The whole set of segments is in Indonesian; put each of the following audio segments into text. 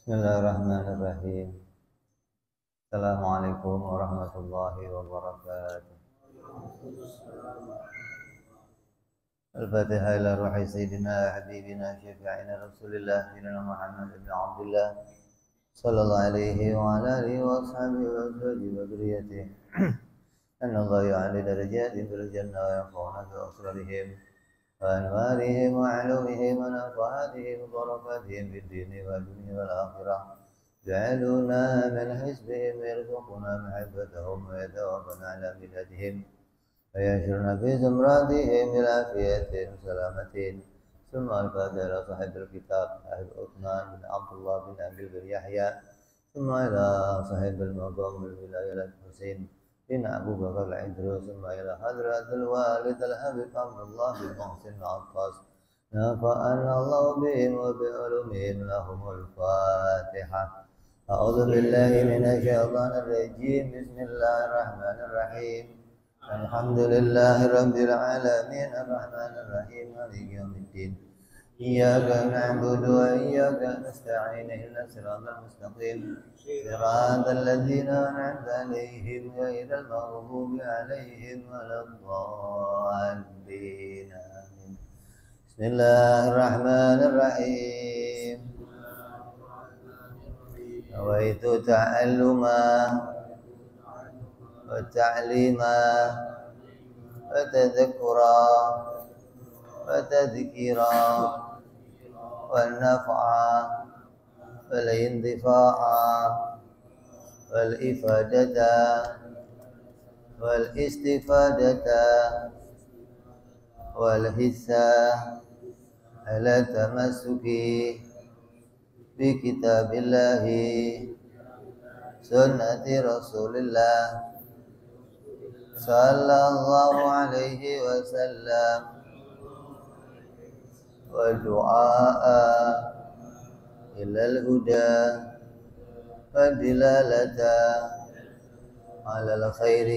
Bismillahirrahmanirrahim. Assalamualaikum warahmatullahi wabarakatuh. Al-Fatihah ila ruhi sayyidina habibina syafi'ina Rasulillah Sayyidina Muhammad ibn Abdullah sallallahu alaihi wa ala alihi wa ashabihi wa azwajihi wa dzurriyyatihi. Anna Allah ya'ali darajatin fil jannah wa yanfa'una bi asrarihim wa anwarihim wa 'ulumihim wa nafahatihim wa barakat,ihim fid dini wal dunya wal akhirah. جعلونا من حزبهم يرزقنا محبتهم ويتوفنا على ملتهم ويشرنا في زمراتهم بالعافية سلامة. ثم الفاتحة إلى صاحب الكتاب أبي عثمان بن عبد الله بن أبي يحيى، ثم إلى صاحب المقام بالولاية الحسين بن أبو بكر العدروس، ثم إلى حضرة الوالد الحبيب عبد الله بن محسن العباس، نفعنا الله بهم وبعلومهم. لهم الفاتحة. أعوذ بالله من الشيطان الرجيم. بسم الله الرحمن الرحيم. الحمد لله رب العالمين الرحمن الرحيم مالك يوم الدين. إياك نعبد وإياك نستعين اهدنا الصراط المستقيم صراط الذين أنعمت عليهم غير المغضوب عليهم ولا الضالين. بسم الله الرحمن الرحيم. نويت تعلما وتعليما وتذكرا وتذكيرا والنفعا والانتفاعا والإفادة والاستفادة والحثا على التمسك بكتاب الله سنة رسول الله صلى الله عليه وسلم ودعاء إلى الهدى ودلالة على الخير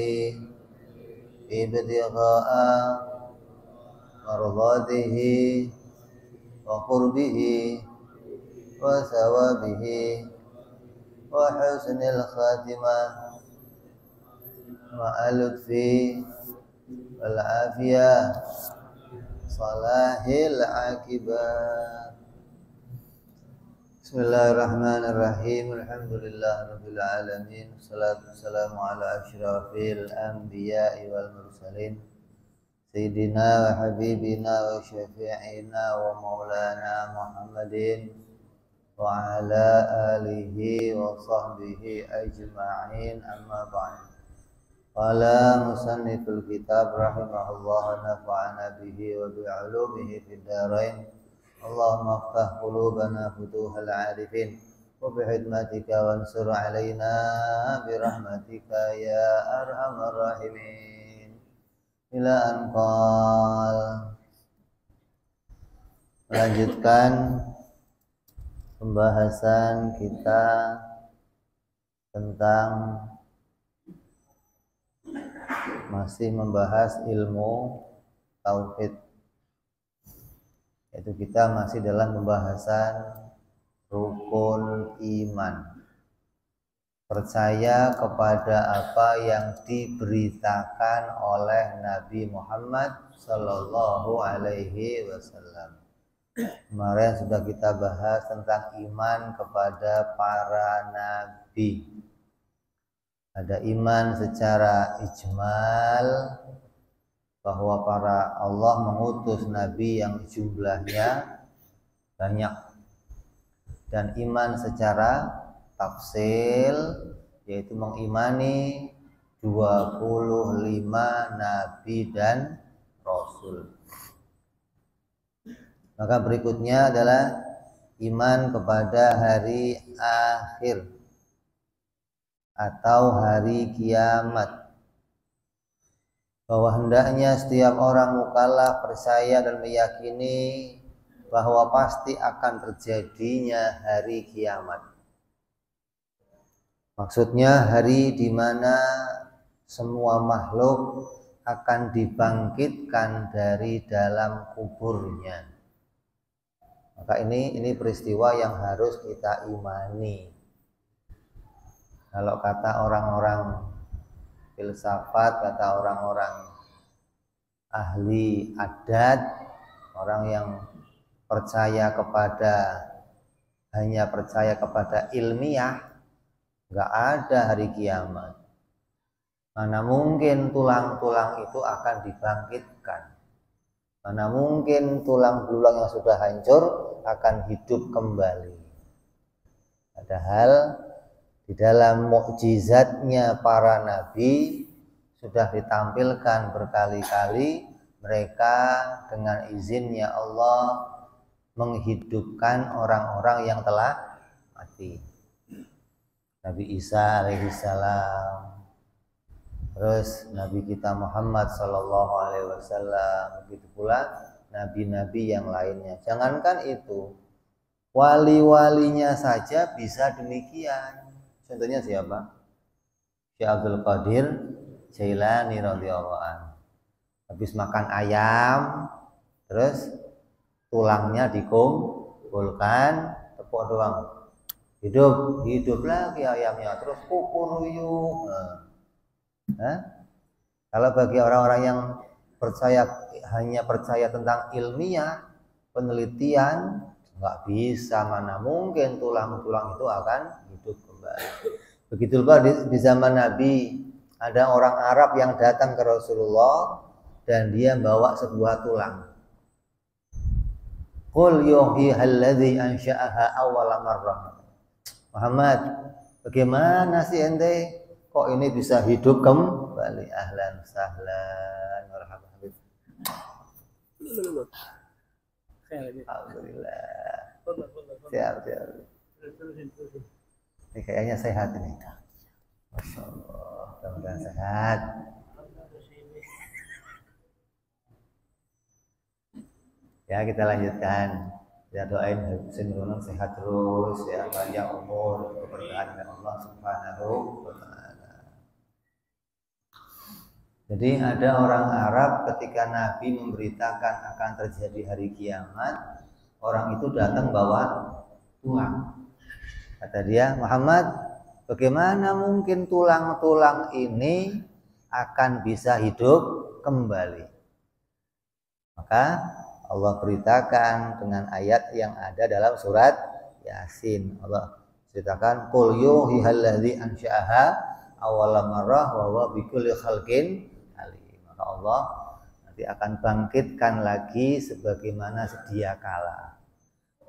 ابتغاء مرضاته وقربه وثوابه وحسن الخاتمة مع اللطف والعافية صلاح العاقبة. Bismillahirrahmanirrahim. Alhamdulillahirabbil alamin. Wassalatu wassalamu ala asyrafil anbiya'i wal mursalin Sayyidina wa habibina wa syafi'ina wa maulana Muhammadin wa ala alihi wa sahbihi ajma'in, amma ba'd. Qala musanniful kitab rahimahullah nafa'ana bihi wa bi'ulumihi fid dharain. Allahumma aftah qulubana futuhal arifin wa bihidmatika wansur alaina birahmatika ya arhamar rahimin. Ila anqal. Melanjutkan pembahasan kita tentang masih membahas ilmu tauhid, yaitu kita masih dalam pembahasan rukun iman, percaya kepada apa yang diberitakan oleh Nabi Muhammad Sallallahu Alaihi Wasallam. Kemarin sudah kita bahas tentang iman kepada para nabi. Ada iman secara ijmal, bahwa para Allah mengutus nabi yang jumlahnya banyak, dan iman secara tafsil, yaitu mengimani 25 nabi dan rasul. Maka berikutnya adalah iman kepada hari akhir atau hari kiamat, bahwa hendaknya setiap orang mukallaf percaya dan meyakini bahwa pasti akan terjadinya hari kiamat. Maksudnya hari di mana semua makhluk akan dibangkitkan dari dalam kuburnya. Maka ini peristiwa yang harus kita imani. Kalau kata orang-orang filsafat, kata orang-orang ahli adat, orang yang hanya percaya kepada ilmiah, nggak ada hari kiamat. Mana mungkin tulang-tulang itu akan dibangkitkan? Mana mungkin tulang belulang yang sudah hancur akan hidup kembali? Padahal di dalam mukjizatnya para nabi sudah ditampilkan berkali-kali mereka dengan izinnya Allah menghidupkan orang-orang yang telah mati. Nabi Isa alaihissalam, terus Nabi kita Muhammad sallallahu alaihi wasallam, begitu pula nabi-nabi yang lainnya. Jangankan itu, wali-walinya saja bisa demikian. Contohnya siapa? Syekh Abdul Qadir Jailani radhiyallahu anhu. Habis makan ayam, terus tulangnya dikumpulkan, tepuk doang, hidup lagi ayamnya, terus kukuruyuk. Kalau bagi orang-orang yang hanya percaya tentang ilmiah, penelitian, nggak bisa, mana mungkin tulang-tulang itu akan hidup kembali. Begitu juga di zaman Nabi, ada orang Arab yang datang ke Rasulullah dan dia bawa sebuah tulang. Qul yuhyihal ladzi ansha'aha awwala marrah. Muhammad, bagaimana sih ente kok ini bisa hidup kembali? Ahlan sahlan marhaban habib. Alhamdulillah. Siap. Ini kayaknya sehat ini. Masya Allah, mudah-mudahan sehat. Ya, kita lanjutkan. Ya, doain Husain Ronan sehat terus, ya, panjang umur, keberkahan dari Allah Subhanahu wa taala. Jadi ada orang Arab ketika Nabi memberitakan akan terjadi hari kiamat, orang itu datang bawa tulang. Kata dia, Muhammad, bagaimana mungkin tulang-tulang ini akan bisa hidup kembali? Maka Allah beritakan dengan ayat yang ada dalam surat Yasin. Allah ceritakan, qul yuhyihal ladzi ansha'aha awwala marrah wa huwa bikulli khalqin alim. Maka Allah nanti akan bangkitkan lagi sebagaimana sedia kala.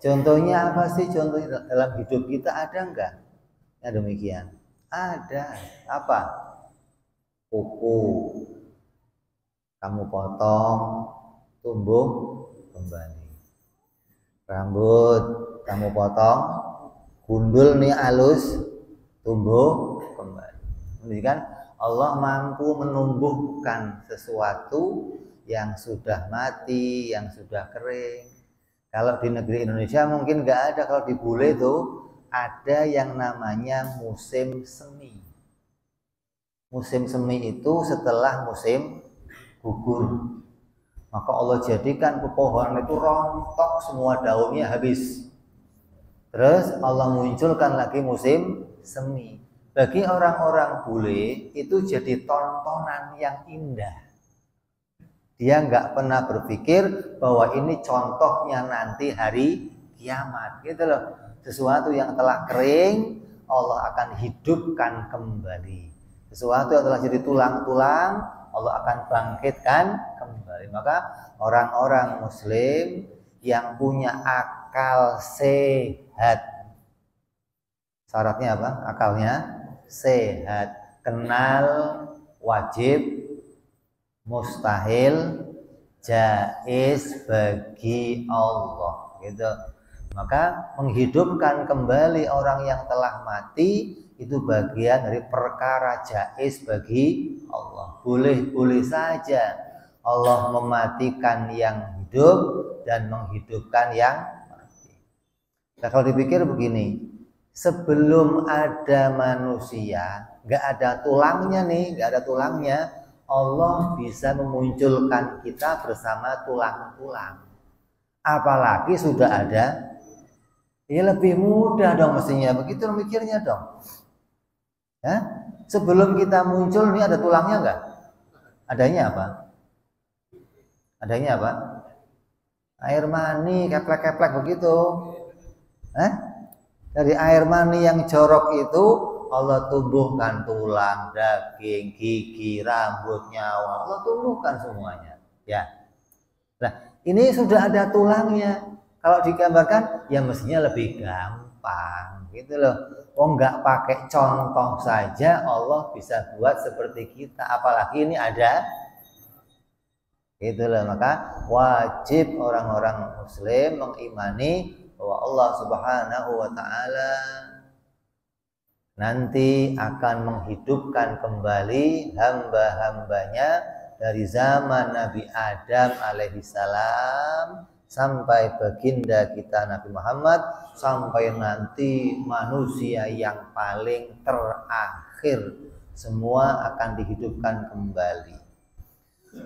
Contohnya apa sih? Contoh dalam hidup kita ada enggak? Ya demikian. Ada. Apa? Kuku kamu potong, tumbuh kembali. Rambut kamu potong, gundul nih halus, tumbuh kembali. Jadi kan Allah mampu menumbuhkan sesuatu yang sudah mati, yang sudah kering. Kalau di negeri Indonesia mungkin nggak ada. Kalau di bule itu ada yang namanya musim semi. Musim semi itu setelah musim gugur. Maka Allah jadikan pepohonan itu rontok, semua daunnya habis. Terus Allah munculkan lagi musim semi. Bagi orang-orang bule itu jadi tontonan yang indah. Dia nggak pernah berpikir bahwa ini contohnya nanti hari kiamat, gitu loh. Sesuatu yang telah kering Allah akan hidupkan kembali. Sesuatu yang telah jadi tulang-tulang Allah akan bangkitkan kembali. Maka orang-orang muslim yang punya akal sehat, syaratnya apa? Akalnya sehat, kenal wajib, mustahil, jaiz bagi Allah, gitu. Maka menghidupkan kembali orang yang telah mati itu bagian dari perkara jaiz bagi Allah. Boleh-boleh saja Allah mematikan yang hidup dan menghidupkan yang mati. Nah, kalau dipikir begini, sebelum ada manusia, nggak ada tulangnya nih, nggak ada tulangnya, Allah bisa memunculkan kita bersama tulang-tulang. apalagi sudah ada, ya lebih mudah dong mestinya. Begitu mikirnya dong. Ya? Sebelum kita muncul ini ada tulangnya enggak? Adanya apa? Adanya apa? Air mani, keplek-keplek begitu. Dari air mani yang jorok itu Allah tumbuhkan tulang, daging, gigi, rambut, nyawa. Allah tumbuhkan semuanya. Ya. Nah, ini sudah ada tulangnya. Kalau digambarkan, ya mestinya lebih gampang, gitu loh. Oh, nggak pakai contoh saja Allah bisa buat seperti kita. Apalagi ini ada, gitu loh. Maka wajib orang-orang Muslim mengimani bahwa Allah Subhanahu wa Ta'ala nanti akan menghidupkan kembali hamba-hambanya dari zaman Nabi Adam alaihissalam sampai baginda kita Nabi Muhammad, sampai nanti manusia yang paling terakhir semua akan dihidupkan kembali.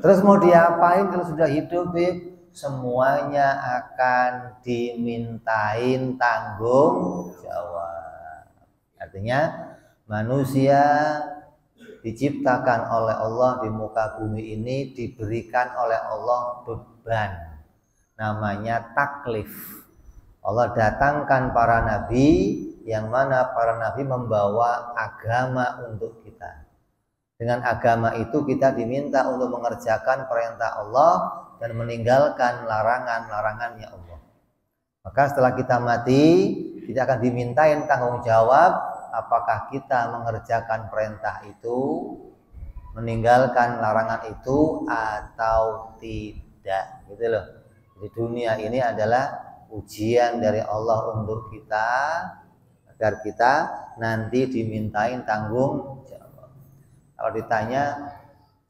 Terus mau diapain kalau sudah hidup? Semuanya akan dimintain tanggung jawab. Artinya manusia diciptakan oleh Allah di muka bumi ini, diberikan oleh Allah beban, namanya taklif. Allah datangkan para nabi, yang mana para nabi membawa agama untuk kita. Dengan agama itu kita diminta untuk mengerjakan perintah Allah dan meninggalkan larangan-larangannya Allah. Maka setelah kita mati, kita akan dimintain tanggung jawab apakah kita mengerjakan perintah itu, meninggalkan larangan itu atau tidak, gitu loh. Di dunia ini adalah ujian dari Allah untuk kita agar kita nanti dimintain tanggung jawab. Kalau ditanya,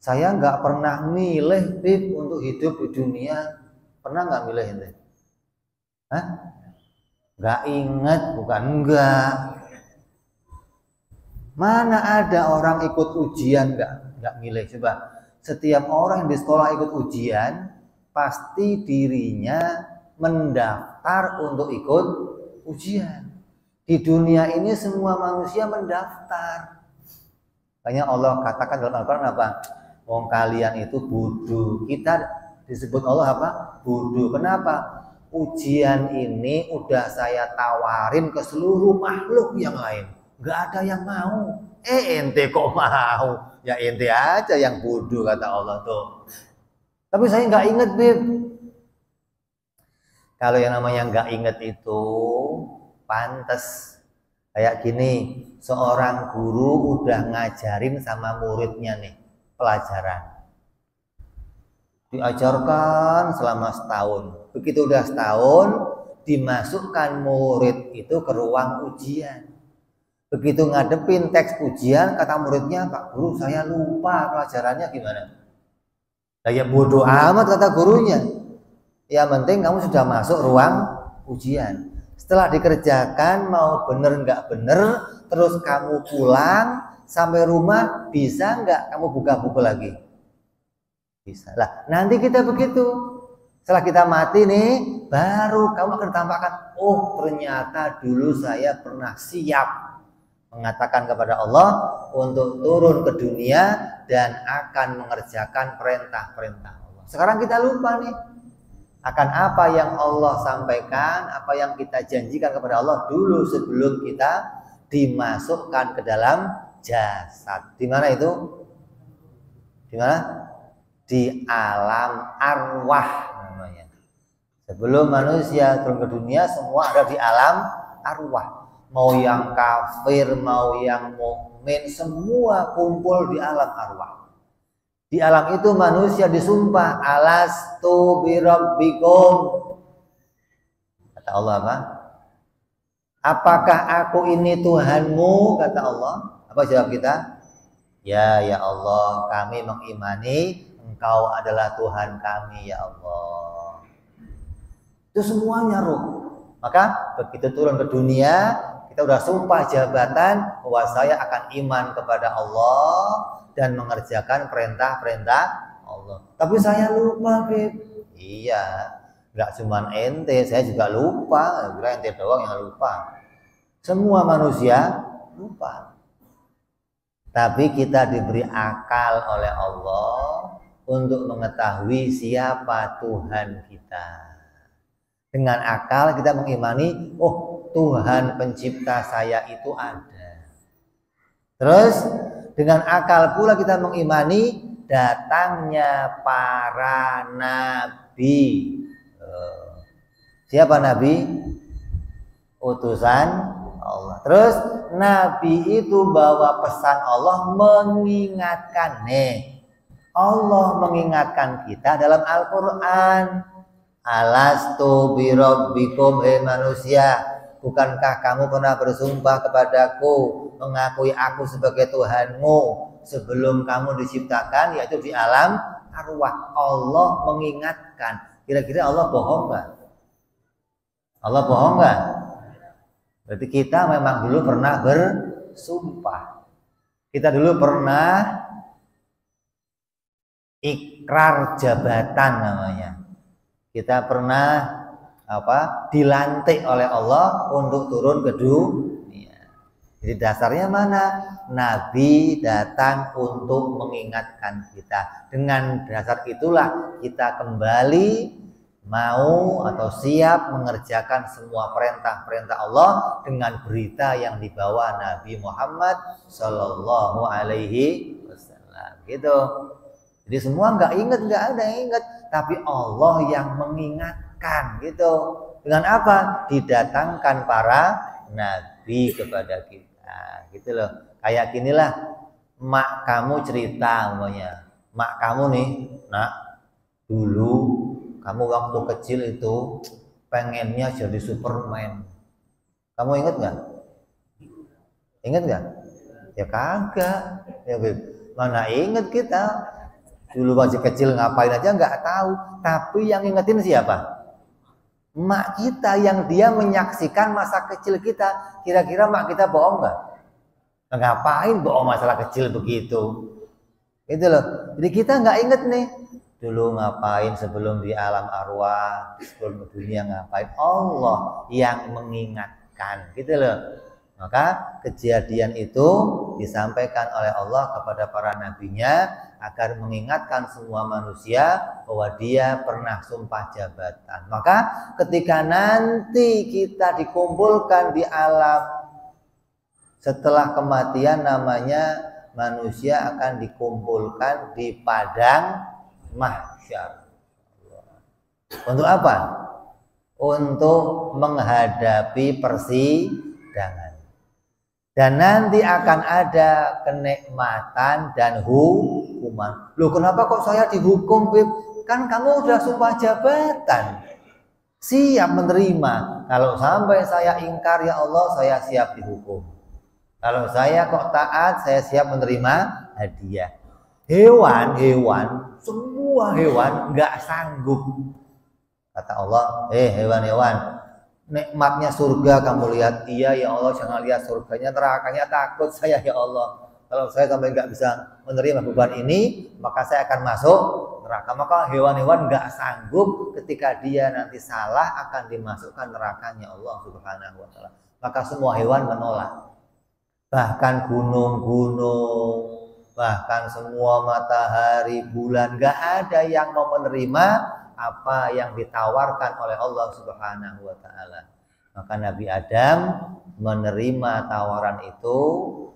saya nggak pernah milih untuk hidup di dunia, pernah nggak milih ini? Nggak ingat, bukan enggak. Mana ada orang ikut ujian nggak milih? Coba, setiap orang yang di sekolah ikut ujian, pasti dirinya mendaftar untuk ikut ujian. Di dunia ini semua manusia mendaftar. Makanya Allah katakan dalam Al-Quran apa? Wong kalian itu bodoh. Kita disebut Allah apa? Bodoh. Kenapa? Ujian ini udah saya tawarin ke seluruh makhluk yang lain. Nggak ada yang mau. Ente kok mau? Ya ente aja yang bodoh, kata Allah tuh. Tapi saya nggak inget, Bib. Kalau yang namanya nggak inget itu pantes. Kayak gini, seorang guru udah ngajarin sama muridnya nih pelajaran. Diajarkan selama setahun. Begitu udah setahun, dimasukkan murid itu ke ruang ujian. Begitu ngadepin teks ujian, kata muridnya, Pak Guru saya lupa pelajarannya gimana? Kayak bodoh amat kata gurunya. Yang penting kamu sudah masuk ruang ujian. Setelah dikerjakan mau bener nggak bener, terus kamu pulang sampai rumah, bisa nggak kamu buka buku lagi? Bisa. Lah nanti kita begitu. Setelah kita mati nih, baru kamu akan tampakkan, oh ternyata dulu saya pernah siap mengatakan kepada Allah untuk turun ke dunia dan akan mengerjakan perintah-perintah Allah. Sekarang kita lupa nih akan apa yang Allah sampaikan, apa yang kita janjikan kepada Allah dulu sebelum kita dimasukkan ke dalam jasad. Di mana itu? Di mana? Di alam arwah namanya. Sebelum manusia turun ke dunia, semua ada di alam arwah. Mau yang kafir, mau yang mukmin, semua kumpul di alam arwah. Di alam itu manusia disumpah, alastu birabbikum. Kata Allah apa? Apakah aku ini Tuhanmu? Kata Allah. Apa jawab kita? Ya Allah, kami mengimani Engkau adalah Tuhan kami, ya Allah. Itu semuanya ruh. Maka begitu turun ke dunia, kita udah sumpah jabatan bahwa saya akan iman kepada Allah dan mengerjakan perintah-perintah Allah. Tapi saya lupa, Bib. Iya. Nggak cuma ente, saya juga lupa. Kira ente doang yang lupa. Semua manusia lupa. Tapi kita diberi akal oleh Allah untuk mengetahui siapa Tuhan kita. Dengan akal kita mengimani, oh Tuhan pencipta saya itu ada. Terus dengan akal pula kita mengimani datangnya para nabi. Siapa nabi? Utusan Allah. Terus nabi itu bawa pesan Allah, mengingatkan. Allah mengingatkan kita dalam Al-Quran. Alastu birabbikum, manusia, bukankah kamu pernah bersumpah kepadaku, mengakui aku sebagai Tuhanmu sebelum kamu diciptakan, yaitu di alam arwah. Allah mengingatkan. Kira-kira Allah bohong nggak? Allah bohong nggak? Berarti kita memang dulu pernah bersumpah. Kita dulu pernah ikrar jabatan namanya. Kita pernah dilantik oleh Allah untuk turun ke dunia. Jadi dasarnya mana? Nabi datang untuk mengingatkan kita. Dengan dasar itulah kita kembali mau atau siap mengerjakan semua perintah-perintah Allah dengan berita yang dibawa Nabi Muhammad Sallallahu Alaihi Wasallam. Gitu. Jadi semua nggak ada yang ingat, tapi Allah yang mengingatkan gitu. Dengan apa? Didatangkan para nabi kepada kita, gitu loh. Kayak ginilah, mak kamu cerita umpamanya, mak kamu nih, nak, dulu kamu waktu kecil itu pengennya jadi Superman. Kamu inget nggak? Inget nggak? Ya kagak. Ya, mana inget kita? Dulu masih kecil ngapain aja nggak tahu. Tapi yang ingetin siapa? Mak kita, yang dia menyaksikan masa kecil kita. Kira-kira mak kita bohong nggak? Ngapain bohong masalah kecil begitu? Itu loh. Jadi kita nggak inget nih. Dulu ngapain sebelum di alam arwah, sebelum dunia ngapain? Allah yang mengingatkan, gitu loh. Maka kejadian itu disampaikan oleh Allah kepada para nabinya agar mengingatkan semua manusia bahwa dia pernah sumpah jabatan. Maka ketika nanti kita dikumpulkan di alam setelah kematian, namanya manusia akan dikumpulkan di padang mahsyar. Untuk apa? Untuk menghadapi persidangan. Dan nanti akan ada kenikmatan dan hukuman. Loh, kenapa kok saya dihukum, Beb? Kan kamu udah sumpah jabatan. Siap menerima. Kalau sampai saya ingkar, ya Allah, saya siap dihukum. Kalau saya kok taat, saya siap menerima hadiah. Hewan, semua hewan nggak sanggup. Kata Allah, hewan-hewan, nikmatnya surga kamu lihat. Iya ya Allah, jangan lihat surganya, nerakanya takut saya ya Allah. Kalau saya sampai nggak bisa menerima beban ini, maka saya akan masuk neraka. Maka hewan-hewan nggak sanggup ketika dia nanti salah akan dimasukkan nerakanya Allah Subhanahu wa Ta'ala. Maka semua hewan menolak. Bahkan gunung-gunung, bahkan semua matahari, bulan, nggak ada yang mau menerima apa yang ditawarkan oleh Allah Subhanahu wa Ta'ala. Maka Nabi Adam menerima tawaran itu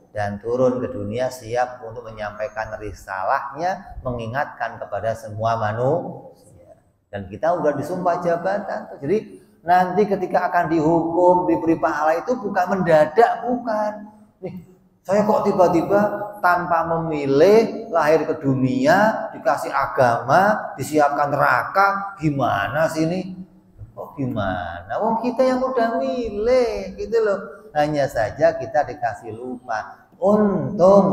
dan turun ke dunia siap untuk menyampaikan risalahnya, mengingatkan kepada semua manusia. Dan kita udah disumpah jabatan. Jadi nanti ketika akan dihukum, diberi pahala itu bukan mendadak, bukan. Nih, saya kok tiba-tiba tanpa memilih lahir ke dunia, dikasih agama, disiapkan neraka, gimana sih ini? Kok gimana? Wong kita yang udah milih, gitu loh. Hanya saja kita dikasih lupa. Untung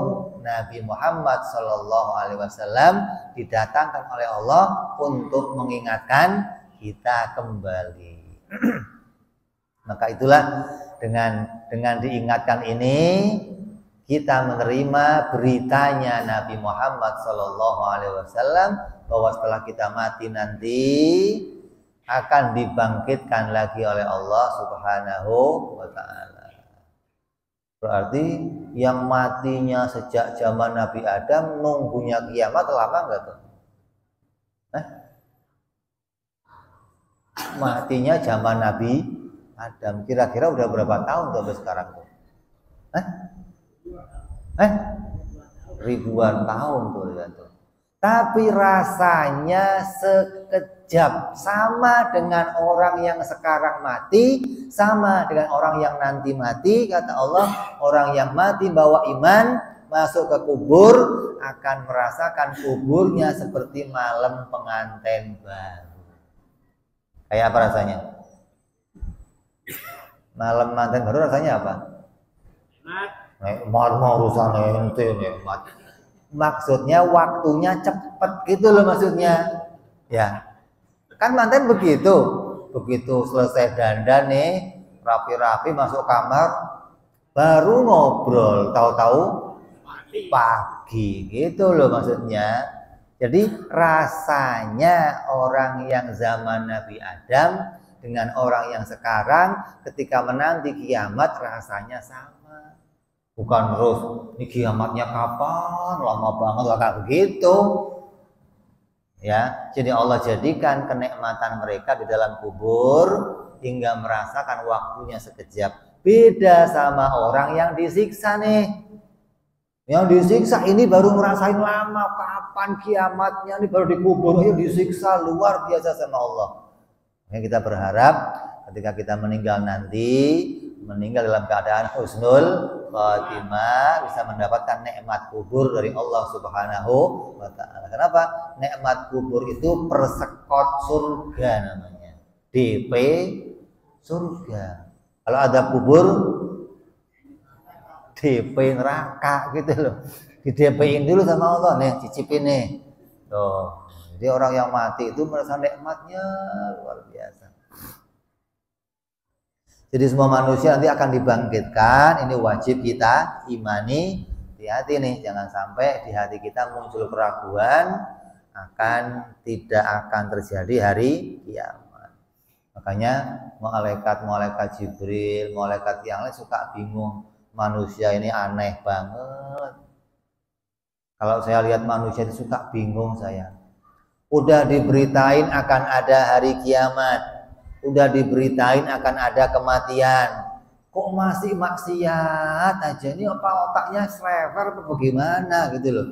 Nabi Muhammad SAW didatangkan oleh Allah untuk mengingatkan kita kembali. Maka itulah dengan diingatkan ini, kita menerima beritanya Nabi Muhammad SAW bahwa setelah kita mati nanti akan dibangkitkan lagi oleh Allah Subhanahu wa taala. Berarti yang matinya sejak zaman Nabi Adam nunggunya kiamat lama enggak tuh? Matinya zaman Nabi Adam kira-kira udah berapa tahun tuh sampai sekarang tuh? Ribuan tahun tuh ya tuh. Tapi rasanya sekejap, sama dengan orang yang sekarang mati, sama dengan orang yang nanti mati. Kata Allah, orang yang mati bawa iman masuk ke kubur akan merasakan kuburnya seperti malam pengantin baru. Kayak apa rasanya? Malam pengantin baru rasanya apa? Mau urusan ente nikmat. Maksudnya waktunya cepet gitu loh maksudnya. Ya. Kan manten begitu. Begitu selesai dandan nih, rapi-rapi masuk kamar, baru ngobrol, tahu-tahu pagi gitu loh maksudnya. Jadi rasanya orang yang zaman Nabi Adam dengan orang yang sekarang ketika menanti kiamat rasanya sama. Bukan terus ini kiamatnya kapan, lama banget lah kayak begitu. Ya, jadi Allah jadikan kenikmatan mereka di dalam kubur hingga merasakan waktunya sekejap. Beda sama orang yang disiksa nih. Yang disiksa ini baru ngerasain lama, kapan kiamatnya ini baru dikubur, ini disiksa luar biasa sama Allah. Yang kita berharap ketika kita meninggal nanti, meninggal dalam keadaan husnul khatimah, bisa mendapatkan nikmat kubur dari Allah Subhanahu wa taala. Kenapa? Nikmat kubur itu persekot surga namanya. DP surga. Kalau ada kubur DP neraka gitu loh. Di DP-in dulu sama Allah nih, cicipin nih. Tuh. Jadi orang yang mati itu merasa nikmatnya luar biasa. Jadi semua manusia nanti akan dibangkitkan, ini wajib kita imani. Hati-hati nih, jangan sampai di hati kita muncul keraguan tidak akan terjadi hari kiamat. Makanya malaikat Jibril, malaikat yang lain suka bingung, manusia ini aneh banget. Kalau saya lihat manusia itu suka bingung saya. Udah diberitain akan ada hari kiamat, udah diberitain akan ada kematian, kok masih maksiat aja? Ini apa otaknya slever apa bagaimana gitu loh?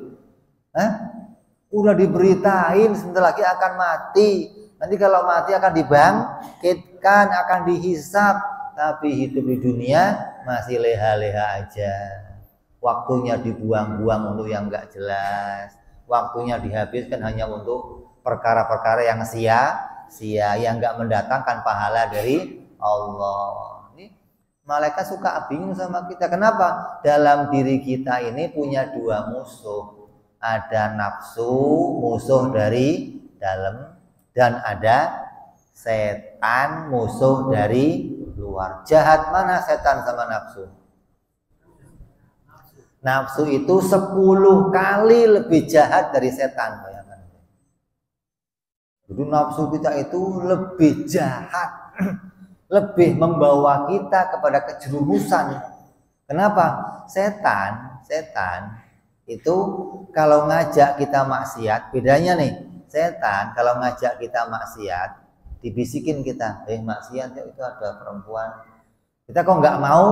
Udah diberitain sebentar lagi akan mati, nanti kalau mati akan dibangkitkan, akan dihisap, tapi hidup di dunia masih leha-leha aja. Waktunya dibuang-buang untuk yang nggak jelas, waktunya dihabiskan hanya untuk perkara-perkara yang sia-sia, yang nggak mendatangkan pahala dari Allah. Ini malaikat suka bingung sama kita. Kenapa? Dalam diri kita ini punya dua musuh. Ada nafsu, musuh dari dalam, dan ada setan, musuh dari luar. Jahat mana setan sama nafsu? Nafsu itu 10 kali lebih jahat dari setan. Jadi nafsu kita itu lebih jahat, lebih membawa kita kepada kejerumusan. Kenapa? Setan itu kalau ngajak kita maksiat, bedanya nih, setan kalau ngajak kita maksiat, dibisikin kita, maksiat ya itu ada perempuan. Kita kok nggak mau,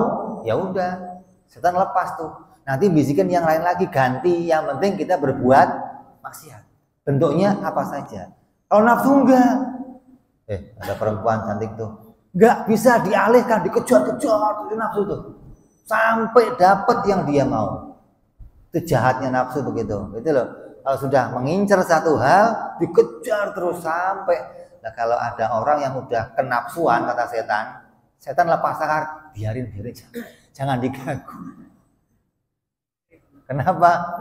ya udah, setan lepas tuh. Nanti bisikin yang lain lagi, ganti, yang penting kita berbuat maksiat. Bentuknya apa saja. Kalau nafsu enggak, ada perempuan cantik tuh, enggak bisa dialihkan, dikejar-kejar itu nafsu tuh, sampai dapat yang dia mau. Itu jahatnya nafsu begitu, gitu loh. Kalau sudah mengincar satu hal, dikejar terus sampai. Nah kalau ada orang yang udah kenapsuan, kata setan lepas akar, biarin, jangan diganggu. Kenapa?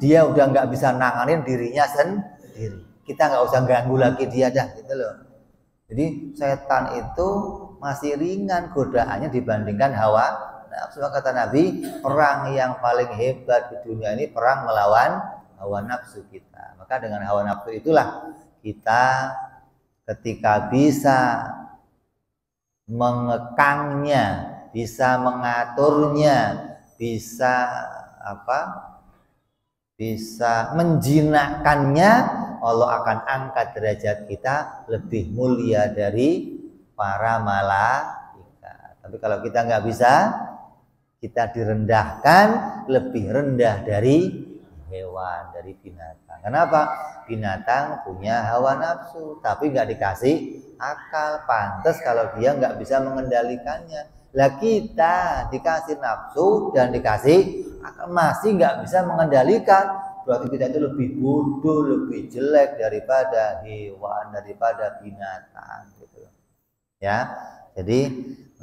Dia udah nggak bisa nanganin dirinya sendiri. Kita nggak usah ganggu lagi dia dah, gitu loh. Jadi setan itu masih ringan godaannya dibandingkan hawa nafsu. Kata Nabi, perang yang paling hebat di dunia ini perang melawan hawa nafsu kita. Maka dengan hawa nafsu itulah kita ketika bisa mengekangnya, bisa mengaturnya, bisa bisa menjinakkannya, Allah akan angkat derajat kita lebih mulia dari para malaikat. Tapi kalau kita nggak bisa, kita direndahkan lebih rendah dari hewan, dari binatang. Kenapa? Binatang punya hawa nafsu, tapi nggak dikasih akal. Pantas kalau dia nggak bisa mengendalikannya. Lah kita dikasih nafsu dan dikasih akal, masih nggak bisa mengendalikan. Berarti kita itu lebih bodoh, lebih jelek daripada hewan, daripada binatang, gitu. Ya, jadi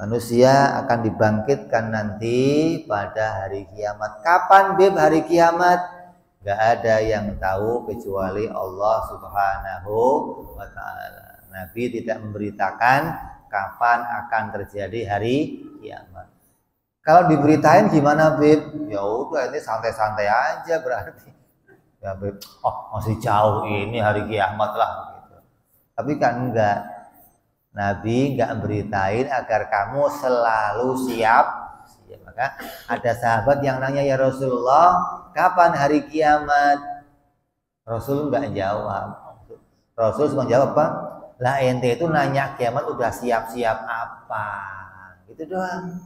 manusia akan dibangkitkan nanti pada hari kiamat. Kapan Beb hari kiamat? Gak ada yang tahu kecuali Allah Subhanahu wa ta'ala. Nabi tidak memberitakan kapan akan terjadi hari kiamat. Kalau diberitain gimana Beb? Ya udah, ini santai-santai aja berarti. Ya Beb, oh masih jauh ini hari kiamat lah gitu. Tapi kan enggak. Nabi enggak beritain agar kamu selalu siap. Maka ada sahabat yang nanya, ya Rasulullah, kapan hari kiamat? Rasul enggak jawab. Rasul cuma jawab apa? Lah ente itu nanya kiamat udah siap-siap apa? Gitu doang.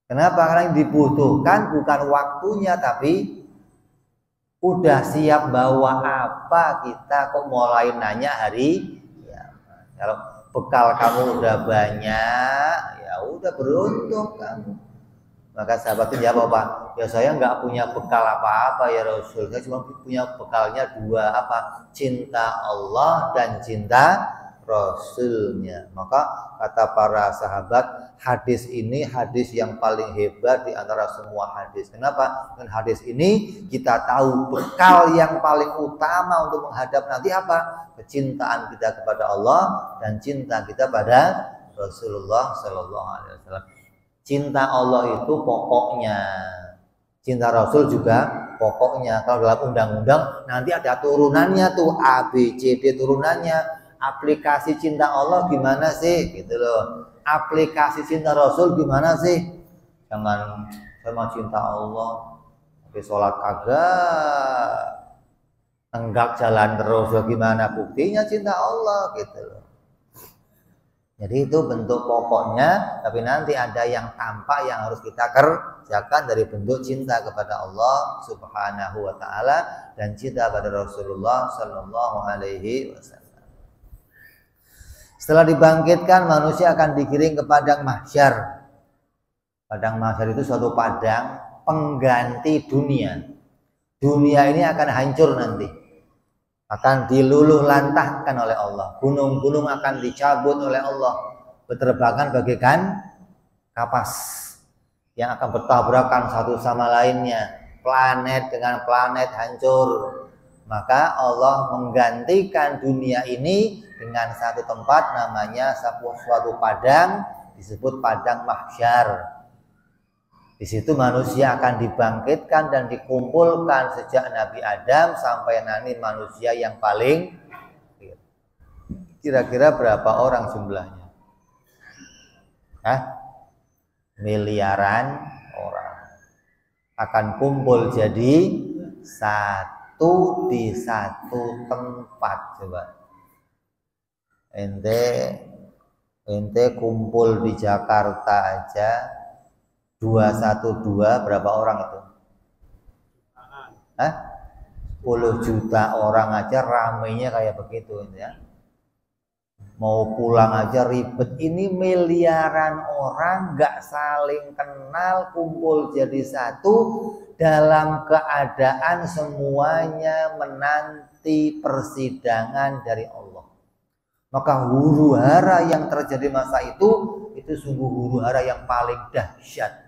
Kenapa? Karena yang dibutuhkan bukan waktunya, tapi udah siap bawa apa kita kok mulai nanya hari kiamat. Kalau bekal kamu udah banyak, ya udah beruntung kamu. Maka sahabat itu jawab apa? Ya saya nggak punya bekal apa-apa ya Rasul. Saya cuma punya bekalnya dua, apa? Cinta Allah dan cinta Rasulnya. Maka kata para sahabat, hadis ini hadis yang paling hebat di antara semua hadis. Kenapa? Dengan hadis ini kita tahu bekal yang paling utama untuk menghadap nanti apa? Kecintaan kita kepada Allah dan cinta kita pada Rasulullah Sallallahu Alaihi Wasallam. Cinta Allah itu pokoknya, cinta Rasul juga pokoknya. Kalau dalam undang-undang nanti ada turunannya tuh, A, B, C, D turunannya. Aplikasi cinta Allah gimana sih? Gitu loh. Aplikasi cinta Rasul gimana sih? Jangan sama cinta Allah, tapi sholat kagak, enggak jalan terus, bagaimana buktinya cinta Allah gitu loh. Jadi itu bentuk pokoknya, tapi nanti ada yang tampak yang harus kita kerjakan dari bentuk cinta kepada Allah Subhanahu wa ta'ala dan cinta pada Rasulullah Sallallahu Alaihi Wasallam. Setelah dibangkitkan, manusia akan digiring ke padang mahsyar. Padang mahsyar itu suatu padang pengganti dunia. Dunia ini akan hancur nanti, akan diluluh lantahkan oleh Allah. Gunung-gunung akan dicabut oleh Allah, berterbangan bagaikan kapas yang akan bertabrakan satu sama lainnya. Planet dengan planet hancur. Maka Allah menggantikan dunia ini dengan satu tempat namanya suatu padang, disebut padang mahsyar. Di situ manusia akan dibangkitkan dan dikumpulkan sejak Nabi Adam sampai nanti manusia yang paling kira-kira berapa orang jumlahnya? Miliaran orang akan kumpul jadi satu di satu tempat. Coba ente kumpul di Jakarta aja 212 berapa orang itu? 10 juta orang aja ramainya kayak begitu ya. Mau pulang aja ribet. Ini miliaran orang nggak saling kenal kumpul jadi satu dalam keadaan semuanya menanti persidangan dari Allah. Maka huru hara yang terjadi masa itu sungguh huru hara yang paling dahsyat.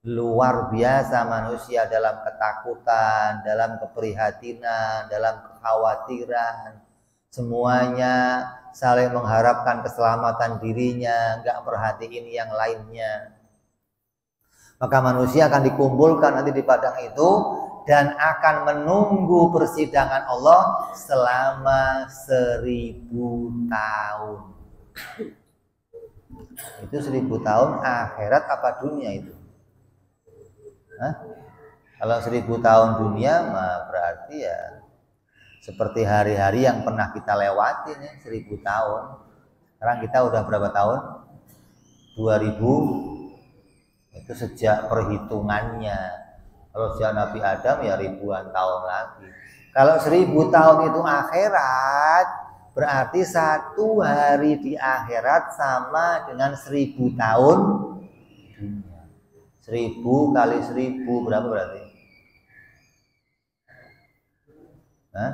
Luar biasa manusia dalam ketakutan, dalam keprihatinan, dalam kekhawatiran. Semuanya saling mengharapkan keselamatan dirinya, nggak perhatiin yang lainnya. Maka manusia akan dikumpulkan nanti di padang itu dan akan menunggu persidangan Allah selama 1000 tahun. Itu 1000 tahun akhirat apa dunia itu? Hah? Kalau 1000 tahun dunia mah berarti ya seperti hari-hari yang pernah kita lewati nih, 1000 tahun. Sekarang kita udah berapa tahun? 2000. Itu sejak perhitungannya. Kalau sejak Nabi Adam ya ribuan tahun lagi. Kalau 1000 tahun itu akhirat, berarti 1 hari di akhirat sama dengan 1000 tahun dunia. 1000 kali 1000 berapa berarti? Hah?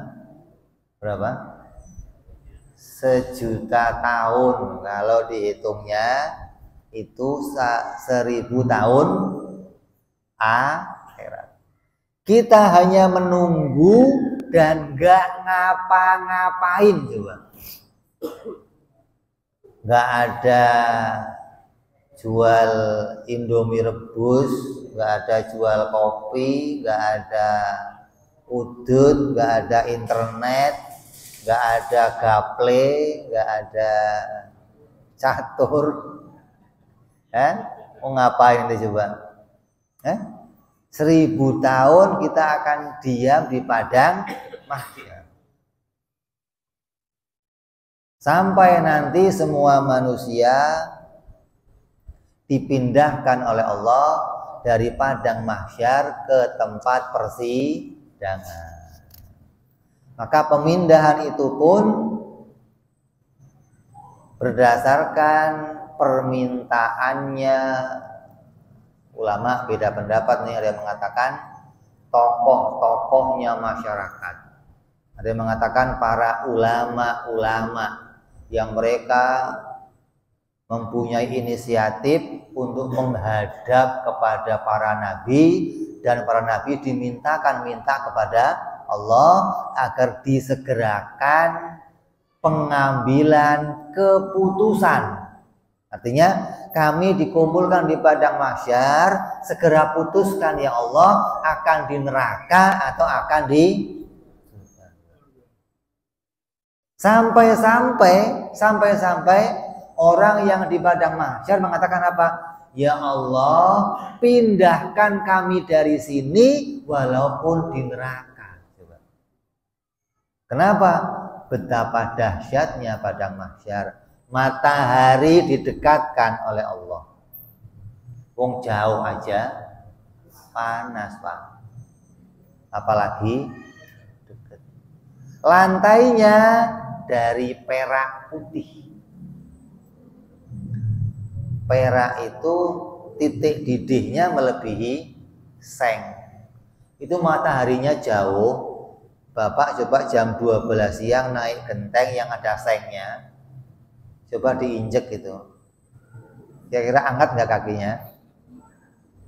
Berapa? 1.000.000 tahun. Kalau dihitungnya itu 1000 tahun akhirat. Kita hanya menunggu dan gak ngapa-ngapain coba. Gak ada jual Indomie rebus, gak ada jual kopi, gak ada udut, gak ada internet, gak ada gaple, gak ada catur. Mau ngapain itu coba? 1000 tahun kita akan diam di padang mahsyar. Sampai nanti semua manusia dipindahkan oleh Allah dari padang mahsyar ke tempat persidangan. Maka pemindahan itu pun berdasarkan permintaannya ulama. Beda pendapat nih, ada yang mengatakan tokoh-tokohnya masyarakat, ada yang mengatakan para ulama-ulama yang mereka mempunyai inisiatif untuk menghadap kepada para nabi, dan para nabi minta kepada Allah agar disegerakan pengambilan keputusan. Artinya kami dikumpulkan di padang mahsyar, segera putuskan ya Allah, akan di neraka atau akan di sampai orang yang di padang mahsyar mengatakan apa? Ya Allah, pindahkan kami dari sini walaupun di neraka. Coba. Kenapa? Betapa dahsyatnya padang mahsyar. Matahari didekatkan oleh Allah. Wong jauh aja panas, Pak. Apalagi dekat. Lantainya dari perak putih. Perak itu titik didihnya melebihi seng. Itu mataharinya jauh. Bapak coba jam 12 siang naik genteng yang ada sengnya. Coba diinjek gitu. Kira-kira angkat nggak kakinya?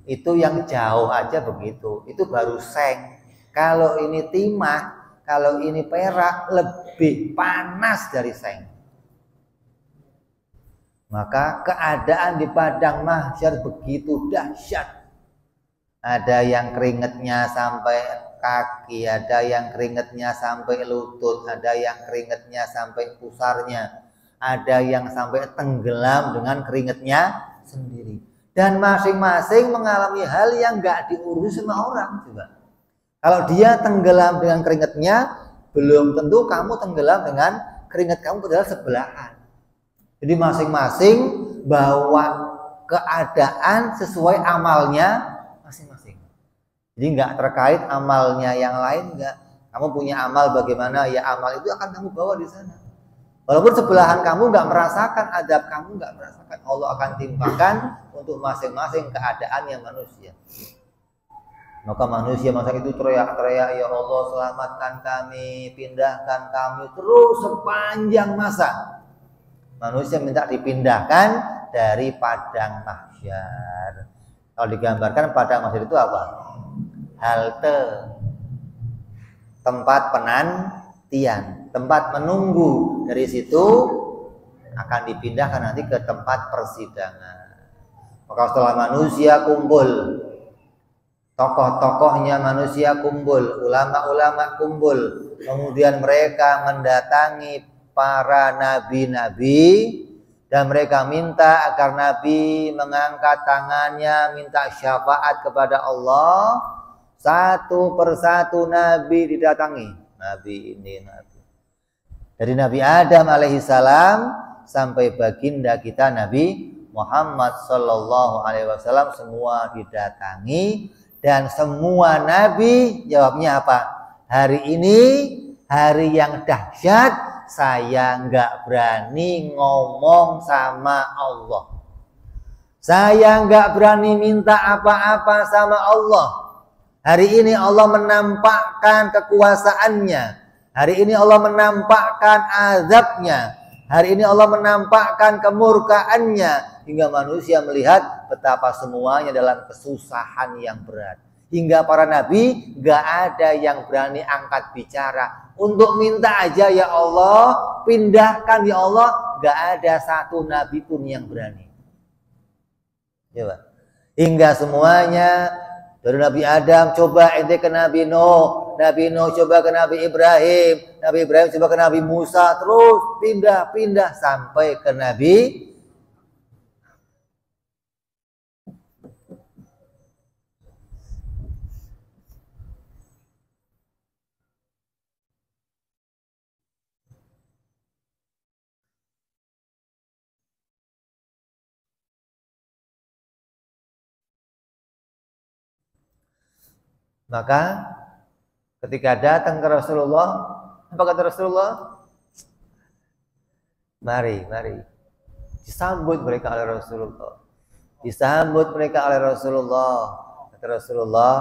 Itu yang jauh aja begitu. Itu baru seng. Kalau ini timah, kalau ini perak, lebih panas dari seng. Maka keadaan di padang mahsyar begitu dahsyat. Ada yang keringetnya sampai kaki, ada yang keringetnya sampai lutut, ada yang keringetnya sampai pusarnya, ada yang sampai tenggelam dengan keringetnya sendiri. Dan masing-masing mengalami hal yang gak diurus sama orang. Coba. Kalau dia tenggelam dengan keringetnya, belum tentu kamu tenggelam dengan keringet kamu padahal sebelahan. Jadi masing-masing bawa keadaan sesuai amalnya masing-masing. Jadi nggak terkait amalnya yang lain, nggak. Kamu punya amal bagaimana, ya amal itu akan kamu bawa di sana. Walaupun sebelahan kamu nggak merasakan, adab kamu nggak merasakan, Allah akan timpakan untuk masing-masing keadaannya manusia. Maka manusia masa itu teriak-teriak, ya Allah selamatkan kami, pindahkan kami, terus sepanjang masa. Manusia minta dipindahkan dari padang mahsyar. Kalau digambarkan padang mahsyar itu apa? Halte, tempat penantian, tempat menunggu. Dari situ akan dipindahkan nanti ke tempat persidangan. Maka setelah manusia kumpul tokoh-tokohnya manusia kumpul, ulama-ulama kumpul, kemudian mereka mendatangi para nabi-nabi dan mereka minta agar Nabi mengangkat tangannya minta syafaat kepada Allah. Satu persatu Nabi didatangi. Nabi ini Nabi. Dari Nabi Adam alaihissalam sampai baginda kita Nabi Muhammad sallallahu alaihi wasallam semua didatangi dan semua Nabi jawabnya apa? Hari ini hari yang dahsyat, saya nggak berani ngomong sama Allah. Saya nggak berani minta apa-apa sama Allah. Hari ini Allah menampakkan kekuasaannya. Hari ini Allah menampakkan azabnya. Hari ini Allah menampakkan kemurkaannya. Hingga manusia melihat betapa semuanya dalam kesusahan yang berat. Hingga para nabi gak ada yang berani angkat bicara. Untuk minta aja ya Allah, pindahkan ya Allah. Gak ada satu nabi pun yang berani. Coba. Hingga semuanya dari Nabi Adam coba ente ke Nabi Nuh, Nabi Nuh coba ke Nabi Ibrahim, Nabi Ibrahim coba ke Nabi Musa, terus pindah-pindah sampai ke Nabi Maka ketika datang ke Rasulullah, apa kata Rasulullah? Mari, mari. Disambut mereka oleh Rasulullah. Disambut mereka oleh Rasulullah. Kata Rasulullah,